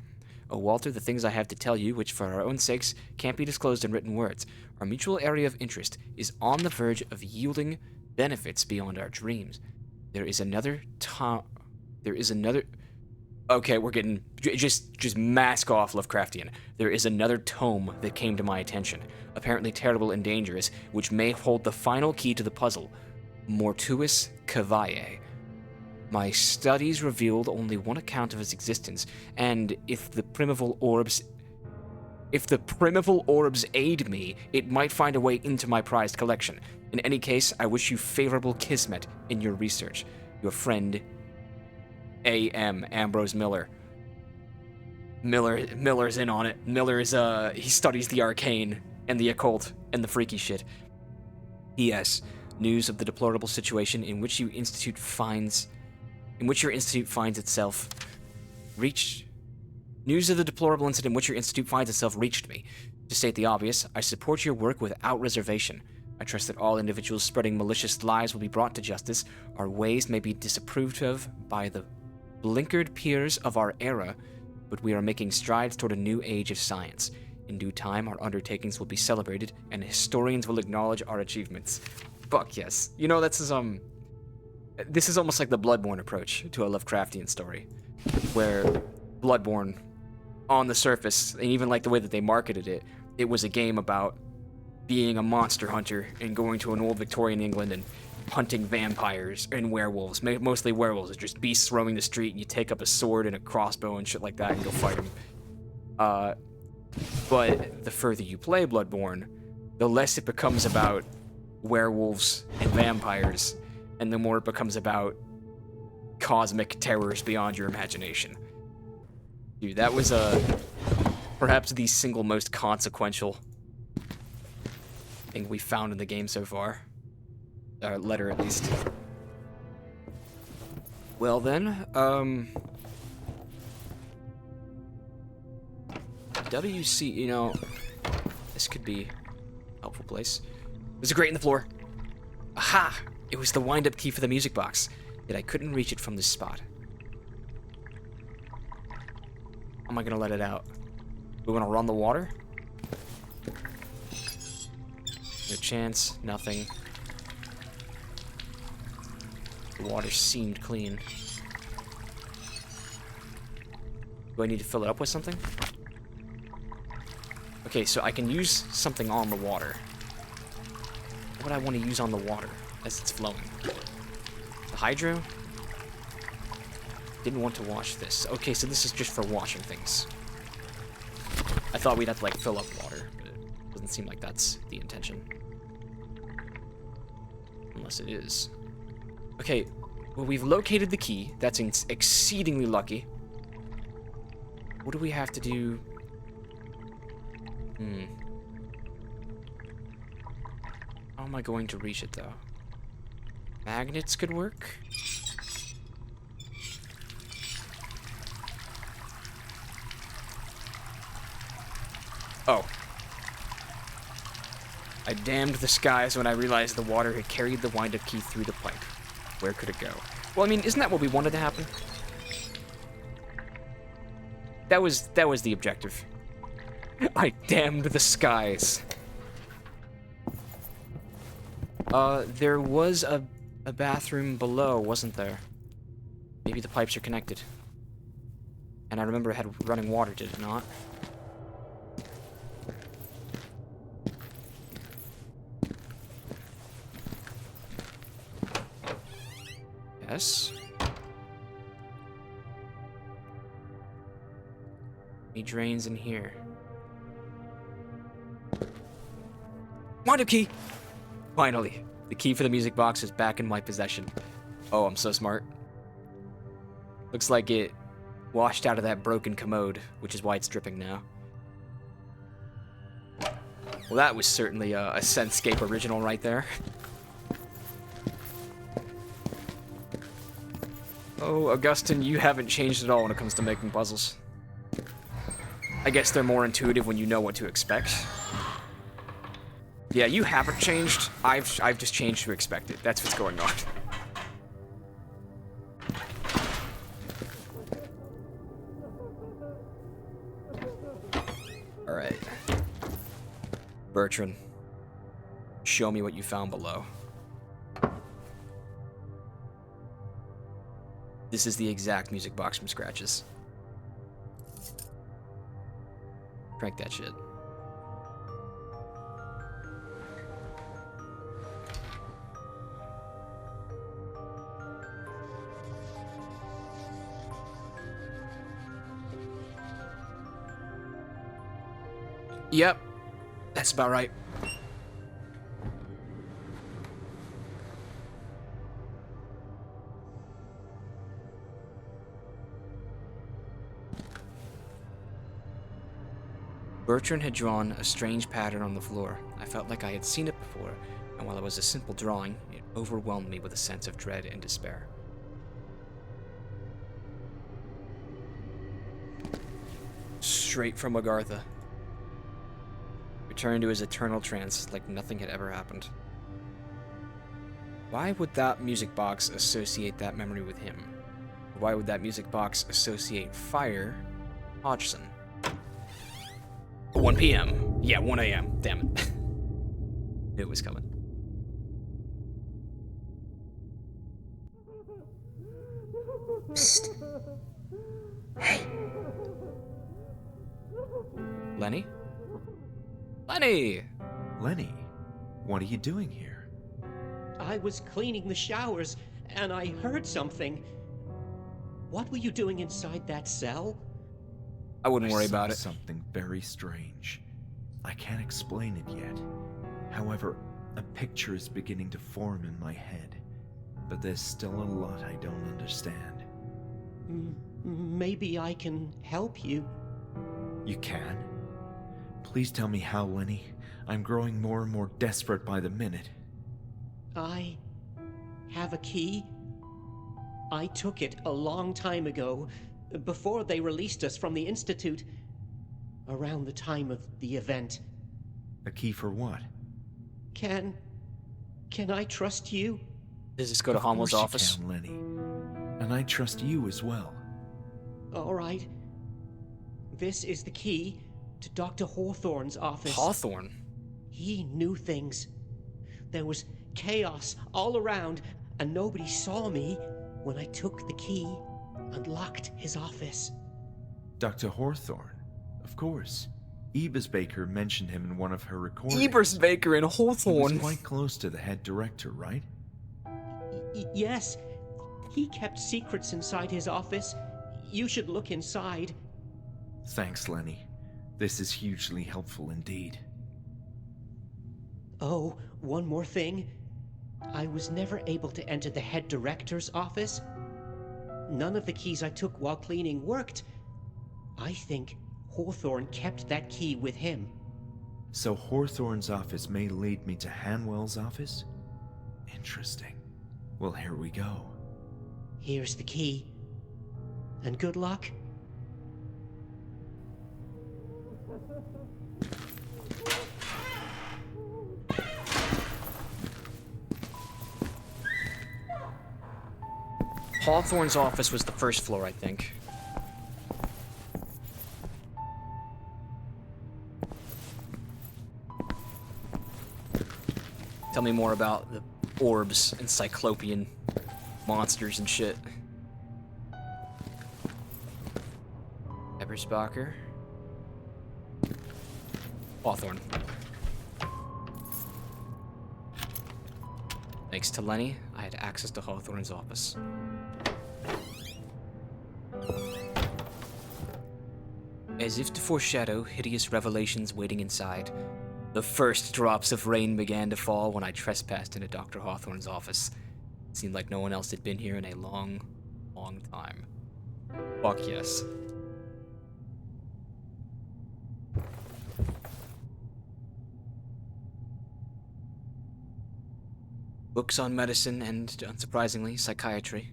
Oh, Walter, the things I have to tell you, which for our own sakes can't be disclosed in written words. Our mutual area of interest is on the verge of yielding benefits beyond our dreams. There is another. Okay, we're getting... Just mask off, Lovecraftian. There is another tome that came to my attention, apparently terrible and dangerous, which may hold the final key to the puzzle. Mortuus Cavae. My studies revealed only one account of its existence, and if the primeval orbs aid me, it might find a way into my prized collection. In any case, I wish you favorable kismet in your research. Your friend, A.M. Ambrose Miller. Miller's in on it. Miller is, he studies the arcane and the occult and the freaky shit. P.S. News of the deplorable situation in which your institute finds itself reached me. To state the obvious, I support your work without reservation. I trust that all individuals spreading malicious lies will be brought to justice. Our ways may be disapproved of by the blinkered peers of our era, but we are making strides toward a new age of science. In due time, our undertakings will be celebrated, and historians will acknowledge our achievements. Fuck yes. You know, this is almost like the Bloodborne approach to a Lovecraftian story, where Bloodborne, on the surface, and even like the way that they marketed it, it was a game about being a monster hunter and going to an old Victorian England and hunting vampires and werewolves, mostly werewolves. It's just beasts roaming the street, and you take up a sword and a crossbow and shit like that and go fight them. But the further you play Bloodborne, the less it becomes about werewolves and vampires, and the more it becomes about cosmic terrors beyond your imagination. Dude, that was perhaps the single most consequential thing we found in the game so far. Letter, at least. Well then, WC, you know, this could be a helpful place. There's a grate in the floor. Aha! It was the wind-up key for the music box, yet I couldn't reach it from this spot. How am I gonna let it out? We wanna run the water? No chance, nothing. The water seemed clean. Do I need to fill it up with something? Okay, so I can use something on the water. What would I want to use on the water as it's flowing? The hydro? Didn't want to wash this. Okay, so this is just for washing things. I thought we'd have to, like, fill up water, but it doesn't seem like that's the intention. Unless it is. Okay, well, we've located the key. That's exceedingly lucky. What do we have to do? How am I going to reach it, though? Magnets could work? Oh. I damned the skies when I realized the water had carried the wind-up key through the pipe. Where could it go? Well, I mean, isn't that what we wanted to happen? That was the objective. I damned the skies. There was a bathroom below, wasn't there? Maybe the pipes are connected. And I remember it had running water, did it not? Yes. Any drains in here? Wind-up key! Finally, the key for the music box is back in my possession. Oh, I'm so smart. Looks like it washed out of that broken commode, which is why it's dripping now. Well, that was certainly a Senscape original right there. Oh, Augustine, you haven't changed at all when it comes to making puzzles. I guess they're more intuitive when you know what to expect. Yeah, you haven't changed. I've just changed to expect it. That's what's going on. All right. Bertrand, show me what you found below. This is the exact music box from Scratches. Crank that shit. Yep, that's about right. Bertrand had drawn a strange pattern on the floor. I felt like I had seen it before, and while it was a simple drawing, it overwhelmed me with a sense of dread and despair. Straight from Agartha. Returned to his eternal trance like nothing had ever happened. Why would that music box associate that memory with him? Why would that music box associate fire, Hodgson? 1 p.m. Yeah, 1 a.m. Damn it. Knew it was coming. Psst. Hey. Lenny? Lenny! Lenny, what are you doing here? I was cleaning the showers, and I heard something. What were you doing inside that cell? I wouldn't worry about it. Something very strange. I can't explain it yet. However, a picture is beginning to form in my head. But there's still a lot I don't understand. Maybe I can help you. You can? Please tell me how, Lenny. I'm growing more and more desperate by the minute. I have a key. I took it a long time ago, before they released us from the Institute, around the time of the event. A key for what? Can I trust you? Does this go to Hommel's office? Of course you can, Lenny. And I trust you as well. All right. This is the key to Dr. Hawthorne's office. Hawthorne? He knew things. There was chaos all around, and nobody saw me when I took the key and locked his office. Dr. Hawthorne, of course. Ebers Baker mentioned him in one of her recordings. Ebers Baker and He was Hawthorne. quite close to the head director, right? Yes. He kept secrets inside his office. You should look inside. Thanks, Lenny. This is hugely helpful indeed. Oh, one more thing. I was never able to enter the head director's office. None of the keys I took while cleaning worked. I think Hawthorne kept that key with him. So Hawthorne's office may lead me to Hanwell's office? Interesting. Well, here we go. Here's the key. And good luck. Hawthorne's office was the first floor, I think. Tell me more about the orbs and cyclopean monsters and shit. Ebersbacher. Hawthorne. Thanks to Lenny, I had access to Hawthorne's office. As if to foreshadow hideous revelations waiting inside, the first drops of rain began to fall when I trespassed into Dr. Hawthorne's office. It seemed like no one else had been here in a long, long time. Fuck yes. Books on medicine and, unsurprisingly, psychiatry.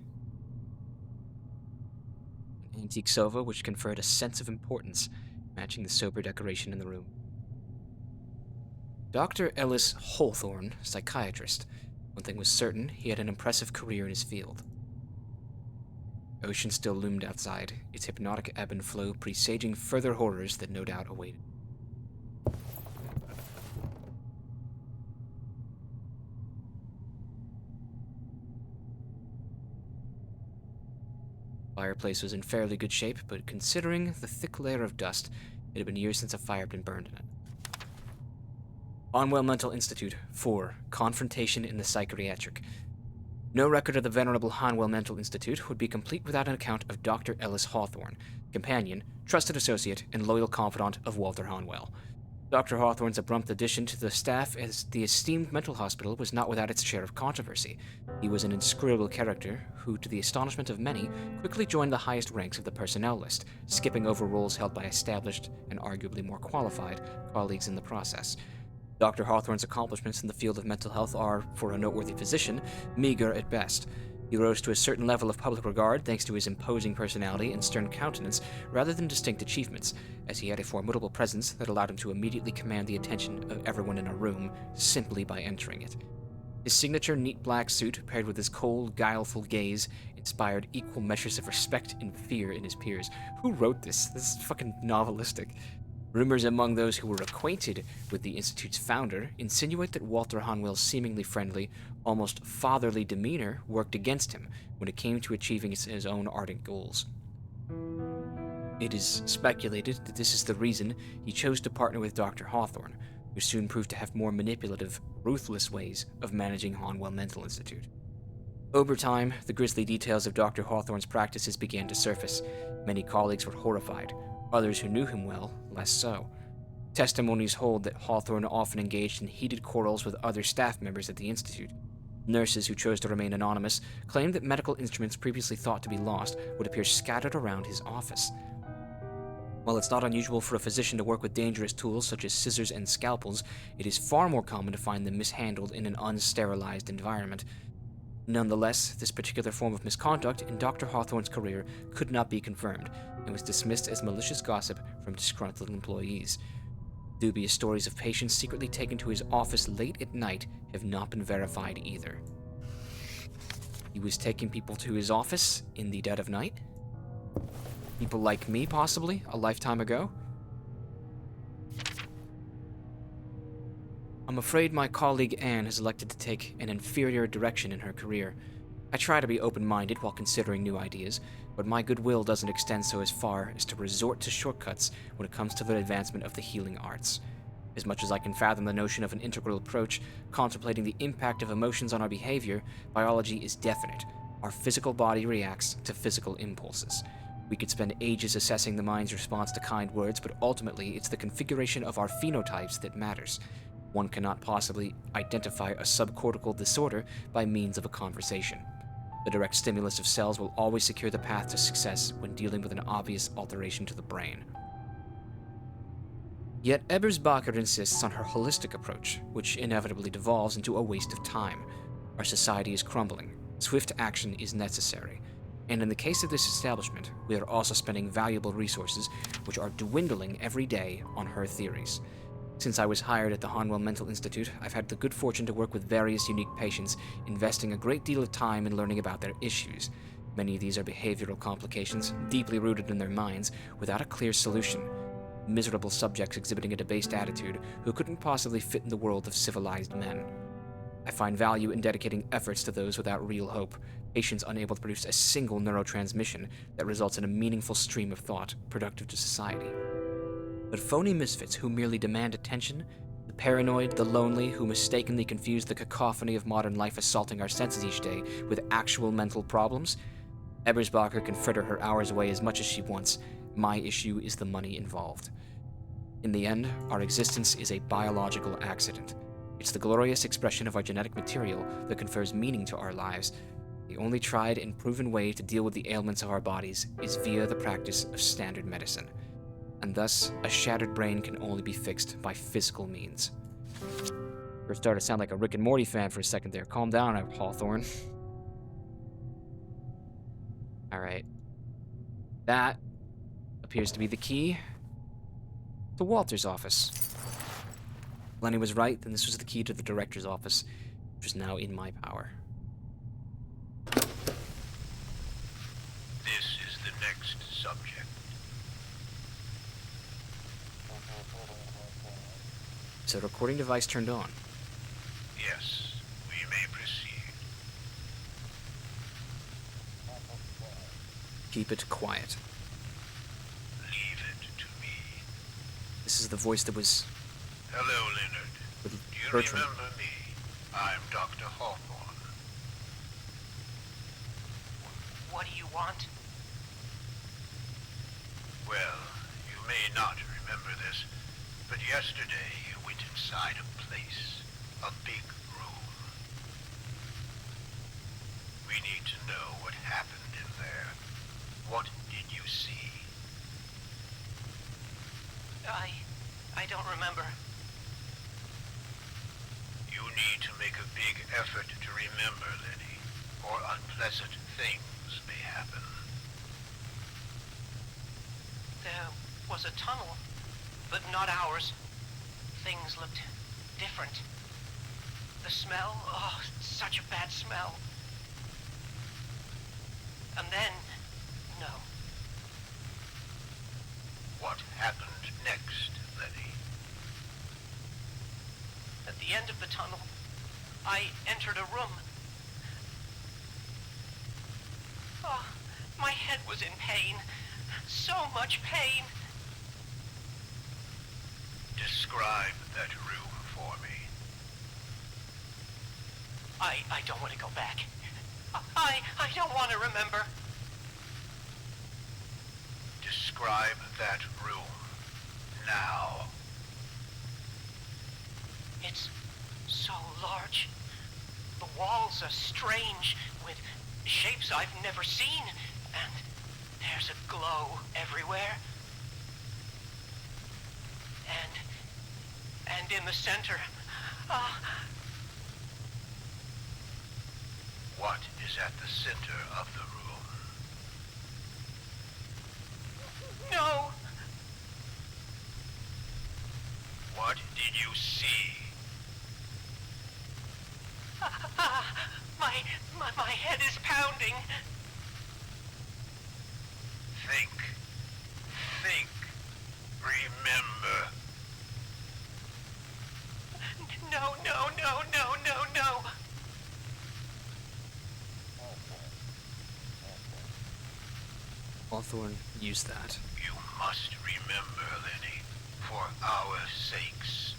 An antique sofa which conferred a sense of importance, matching the sober decoration in the room. Dr. Ellis Hawthorne, psychiatrist. One thing was certain, he had an impressive career in his field. Ocean still loomed outside, its hypnotic ebb and flow presaging further horrors that no doubt awaited. Fireplace was in fairly good shape, but considering the thick layer of dust, it had been years since a fire had been burned in it. Onwell Mental Institute 4. Confrontation in the Psychiatric. No record of the venerable Hanwell Mental Institute would be complete without an account of Dr. Ellis Hawthorne, companion, trusted associate, and loyal confidant of Walter Hanwell. Dr. Hawthorne's abrupt addition to the staff as the esteemed mental hospital was not without its share of controversy. He was an inscrutable character who, to the astonishment of many, quickly joined the highest ranks of the personnel list, skipping over roles held by established and arguably more qualified colleagues in the process. Dr. Hawthorne's accomplishments in the field of mental health are, for a noteworthy physician, meager at best. He rose to a certain level of public regard thanks to his imposing personality and stern countenance rather than distinct achievements, as he had a formidable presence that allowed him to immediately command the attention of everyone in a room simply by entering it. His signature neat black suit, paired with his cold, guileful gaze, inspired equal measures of respect and fear in his peers. Who wrote this? This is fucking novelistic. Rumors among those who were acquainted with the Institute's founder insinuate that Walter Hanwell's seemingly friendly, almost fatherly demeanor worked against him when it came to achieving his own ardent goals. It is speculated that this is the reason he chose to partner with Dr. Hawthorne, who soon proved to have more manipulative, ruthless ways of managing Hanwell Mental Institute. Over time, the grisly details of Dr. Hawthorne's practices began to surface. Many colleagues were horrified. Others who knew him well, less so. Testimonies hold that Hawthorne often engaged in heated quarrels with other staff members at the Institute. Nurses who chose to remain anonymous claimed that medical instruments previously thought to be lost would appear scattered around his office. While it's not unusual for a physician to work with dangerous tools such as scissors and scalpels, it is far more common to find them mishandled in an unsterilized environment. Nonetheless, this particular form of misconduct in Dr. Hawthorne's career could not be confirmed, and was dismissed as malicious gossip from disgruntled employees. Dubious stories of patients secretly taken to his office late at night have not been verified either. He was taking people to his office in the dead of night? People like me, possibly, a lifetime ago? I'm afraid my colleague Anne has elected to take an inferior direction in her career. I try to be open-minded while considering new ideas, but my goodwill doesn't extend so as far as to resort to shortcuts when it comes to the advancement of the healing arts. As much as I can fathom the notion of an integral approach, contemplating the impact of emotions on our behavior, biology is definite. Our physical body reacts to physical impulses. We could spend ages assessing the mind's response to kind words, but ultimately it's the configuration of our phenotypes that matters. One cannot possibly identify a subcortical disorder by means of a conversation. The direct stimulus of cells will always secure the path to success when dealing with an obvious alteration to the brain. Yet Ebersbacher insists on her holistic approach, which inevitably devolves into a waste of time. Our society is crumbling. Swift action is necessary. And in the case of this establishment, we are also spending valuable resources, which are dwindling every day, on her theories. Since I was hired at the Harnwell Mental Institute, I've had the good fortune to work with various unique patients, investing a great deal of time in learning about their issues. Many of these are behavioral complications, deeply rooted in their minds, without a clear solution. Miserable subjects exhibiting a debased attitude who couldn't possibly fit in the world of civilized men. I find value in dedicating efforts to those without real hope, patients unable to produce a single neurotransmission that results in a meaningful stream of thought productive to society. But phony misfits who merely demand attention, the paranoid, the lonely who mistakenly confuse the cacophony of modern life assaulting our senses each day with actual mental problems, Ebersbacher can fritter her hours away as much as she wants. My issue is the money involved. In the end, our existence is a biological accident. It's the glorious expression of our genetic material that confers meaning to our lives. The only tried and proven way to deal with the ailments of our bodies is via the practice of standard medicine. And thus, a shattered brain can only be fixed by physical means. You're starting to sound like a Rick and Morty fan for a second there. Calm down, Hawthorne. Alright. That appears to be the key to Walter's office. Lenny was right, then this was the key to the director's office, which is now in my power. This is the next subject. Is the recording device turned on? Yes, we may proceed. Keep it quiet. Leave it to me. This is the voice that was Hello, Leonard. with Do you Bertram. remember me? I'm Dr. Hawthorne. What do you want? Well, you may not remember this, but yesterday you went inside a place, a big room. We need to know what happened in there. What did you see? I don't remember. You need to make a big effort to remember, Lenny, or unpleasant things may happen. There was a tunnel, but not ours. Things looked different. The smell, oh, such a bad smell. And then, no. What happened next, Lenny? At the end of the tunnel, I entered a room. Oh, my head was in pain. So much pain. Describe that room for me. I don't want to go back. I don't want to remember. Describe that room. Now. It's so large. The walls are strange, with shapes I've never seen, and there's a glow everywhere. And in the center, What is at the center of the room? no! What did you see? My head is pounding. Think. Think. Remember. No. Hawthorne used that. You must remember, Lenny, for our sakes.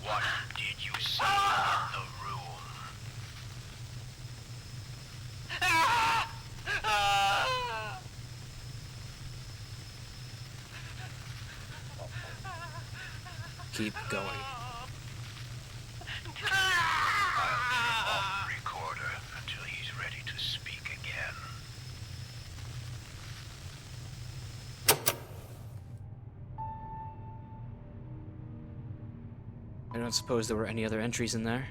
What did you see in the room? Keep going. I'll turn off the recorder until he's ready to speak again. I don't suppose there were any other entries in there.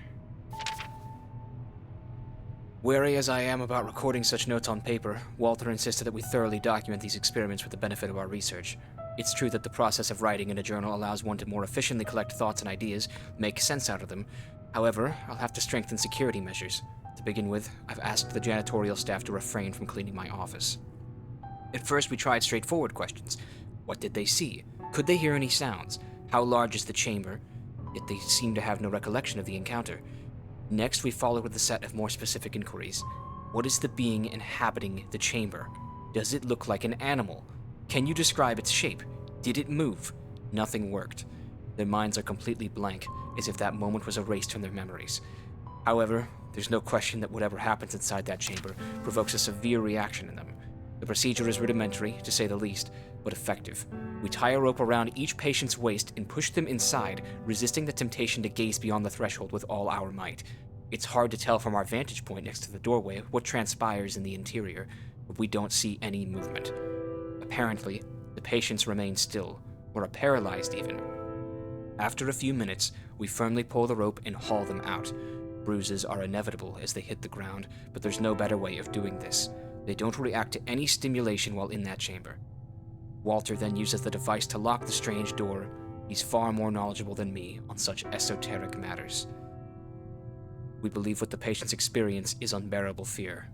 Wary as I am about recording such notes on paper, Walter insisted that we thoroughly document these experiments for the benefit of our research. It's true that the process of writing in a journal allows one to more efficiently collect thoughts and ideas, make sense out of them. However, I'll have to strengthen security measures. To begin with, I've asked the janitorial staff to refrain from cleaning my office. At first, we tried straightforward questions. What did they see? Could they hear any sounds? How large is the chamber? Yet they seem to have no recollection of the encounter. Next, we followed with a set of more specific inquiries. What is the being inhabiting the chamber? Does it look like an animal? Can you describe its shape? Did it move? Nothing worked. Their minds are completely blank, as if that moment was erased from their memories. However, there's no question that whatever happens inside that chamber provokes a severe reaction in them. The procedure is rudimentary, to say the least, but effective. We tie a rope around each patient's waist and push them inside, resisting the temptation to gaze beyond the threshold with all our might. It's hard to tell from our vantage point next to the doorway what transpires in the interior, but we don't see any movement. Apparently, the patients remain still, or are paralyzed even. After a few minutes, we firmly pull the rope and haul them out. Bruises are inevitable as they hit the ground, but there's no better way of doing this. They don't react to any stimulation while in that chamber. Walter then uses the device to lock the strange door. He's far more knowledgeable than me on such esoteric matters. We believe what the patients experience is unbearable fear.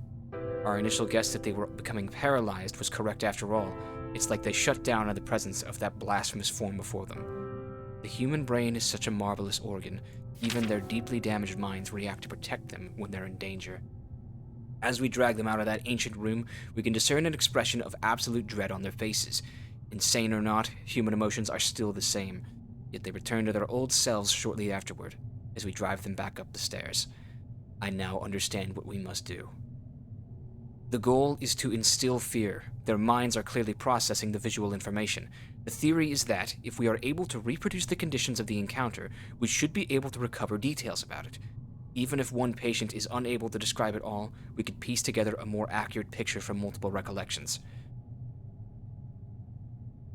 Our initial guess that they were becoming paralyzed was correct after all. It's like they shut down in the presence of that blasphemous form before them. The human brain is such a marvelous organ. Even their deeply damaged minds react to protect them when they're in danger. As we drag them out of that ancient room, we can discern an expression of absolute dread on their faces. Insane or not, human emotions are still the same, yet they return to their old selves shortly afterward, as we drive them back up the stairs. I now understand what we must do. The goal is to instill fear. Their minds are clearly processing the visual information. The theory is that, if we are able to reproduce the conditions of the encounter, we should be able to recover details about it. Even if one patient is unable to describe it all, we could piece together a more accurate picture from multiple recollections.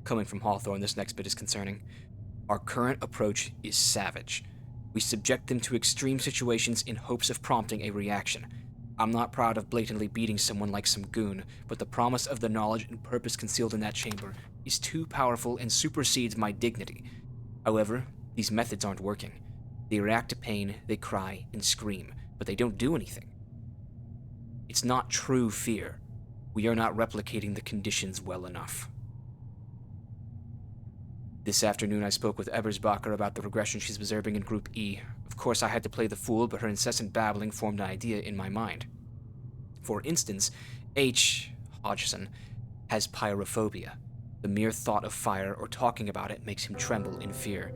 Coming from Hawthorne, this next bit is concerning. Our current approach is savage. We subject them to extreme situations in hopes of prompting a reaction. I'm not proud of blatantly beating someone like some goon, but the promise of the knowledge and purpose concealed in that chamber is too powerful and supersedes my dignity. However, these methods aren't working. They react to pain, they cry, and scream, but they don't do anything. It's not true fear. We are not replicating the conditions well enough. This afternoon I spoke with Ebersbacher about the regression she's observing in Group E. Of course I had to play the fool, but her incessant babbling formed an idea in my mind. For instance, H. Hodgson has pyrophobia. The mere thought of fire or talking about it makes him tremble in fear.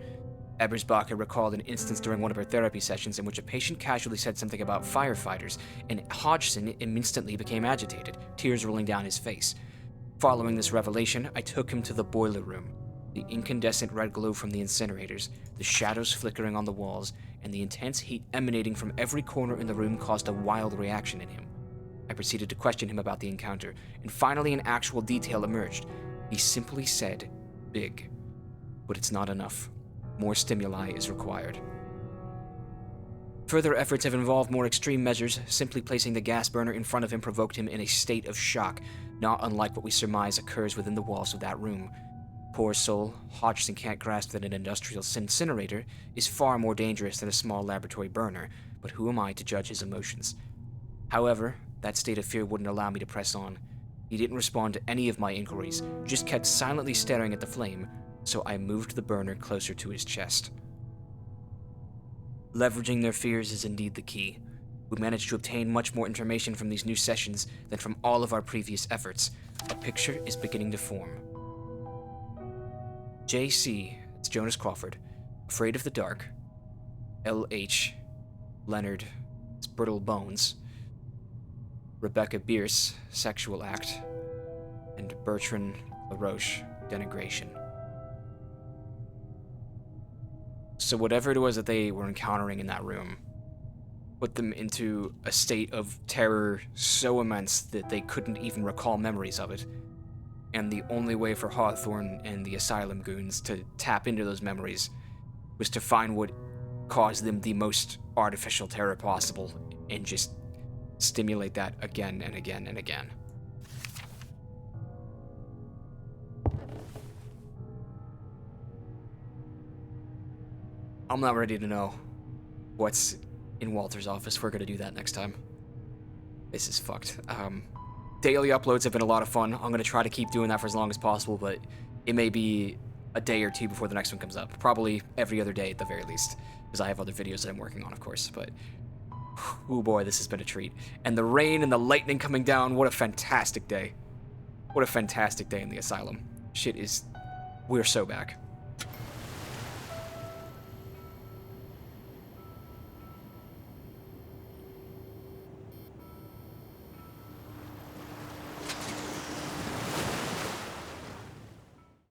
Ebersbacher recalled an instance during one of her therapy sessions in which a patient casually said something about firefighters, and Hodgson instantly became agitated, tears rolling down his face. Following this revelation, I took him to the boiler room. The incandescent red glow from the incinerators, the shadows flickering on the walls, and the intense heat emanating from every corner in the room caused a wild reaction in him. I proceeded to question him about the encounter, and finally an actual detail emerged. He simply said, "Big." But it's not enough. More stimuli is required. Further efforts have involved more extreme measures. Simply placing the gas burner in front of him provoked him in a state of shock, not unlike what we surmise occurs within the walls of that room. Poor soul, Hodgson can't grasp that an industrial incinerator is far more dangerous than a small laboratory burner, but who am I to judge his emotions? However, that state of fear wouldn't allow me to press on. He didn't respond to any of my inquiries, just kept silently staring at the flame, so I moved the burner closer to his chest. Leveraging their fears is indeed the key. We managed to obtain much more information from these new sessions than from all of our previous efforts. A picture is beginning to form. JC, it's Jonas Crawford, afraid of the dark. LH, Leonard, it's brittle bones. Rebecca Bierce, sexual act. And Bertrand LaRoche, denigration. So whatever it was that they were encountering in that room put them into a state of terror so immense that they couldn't even recall memories of it. And the only way for Hawthorne and the Asylum goons to tap into those memories was to find what caused them the most artificial terror possible and just stimulate that again and again and again. I'm not ready to know what's in Walter's office. We're gonna do that next time. This is fucked. Daily uploads have been a lot of fun. I'm gonna try to keep doing that for as long as possible, but it may be a day or two before the next one comes up. Probably every other day at the very least, because I have other videos that I'm working on, of course, but oh boy, this has been a treat. And the rain and the lightning coming down, what a fantastic day. What a fantastic day in the asylum. Shit is... we're so back.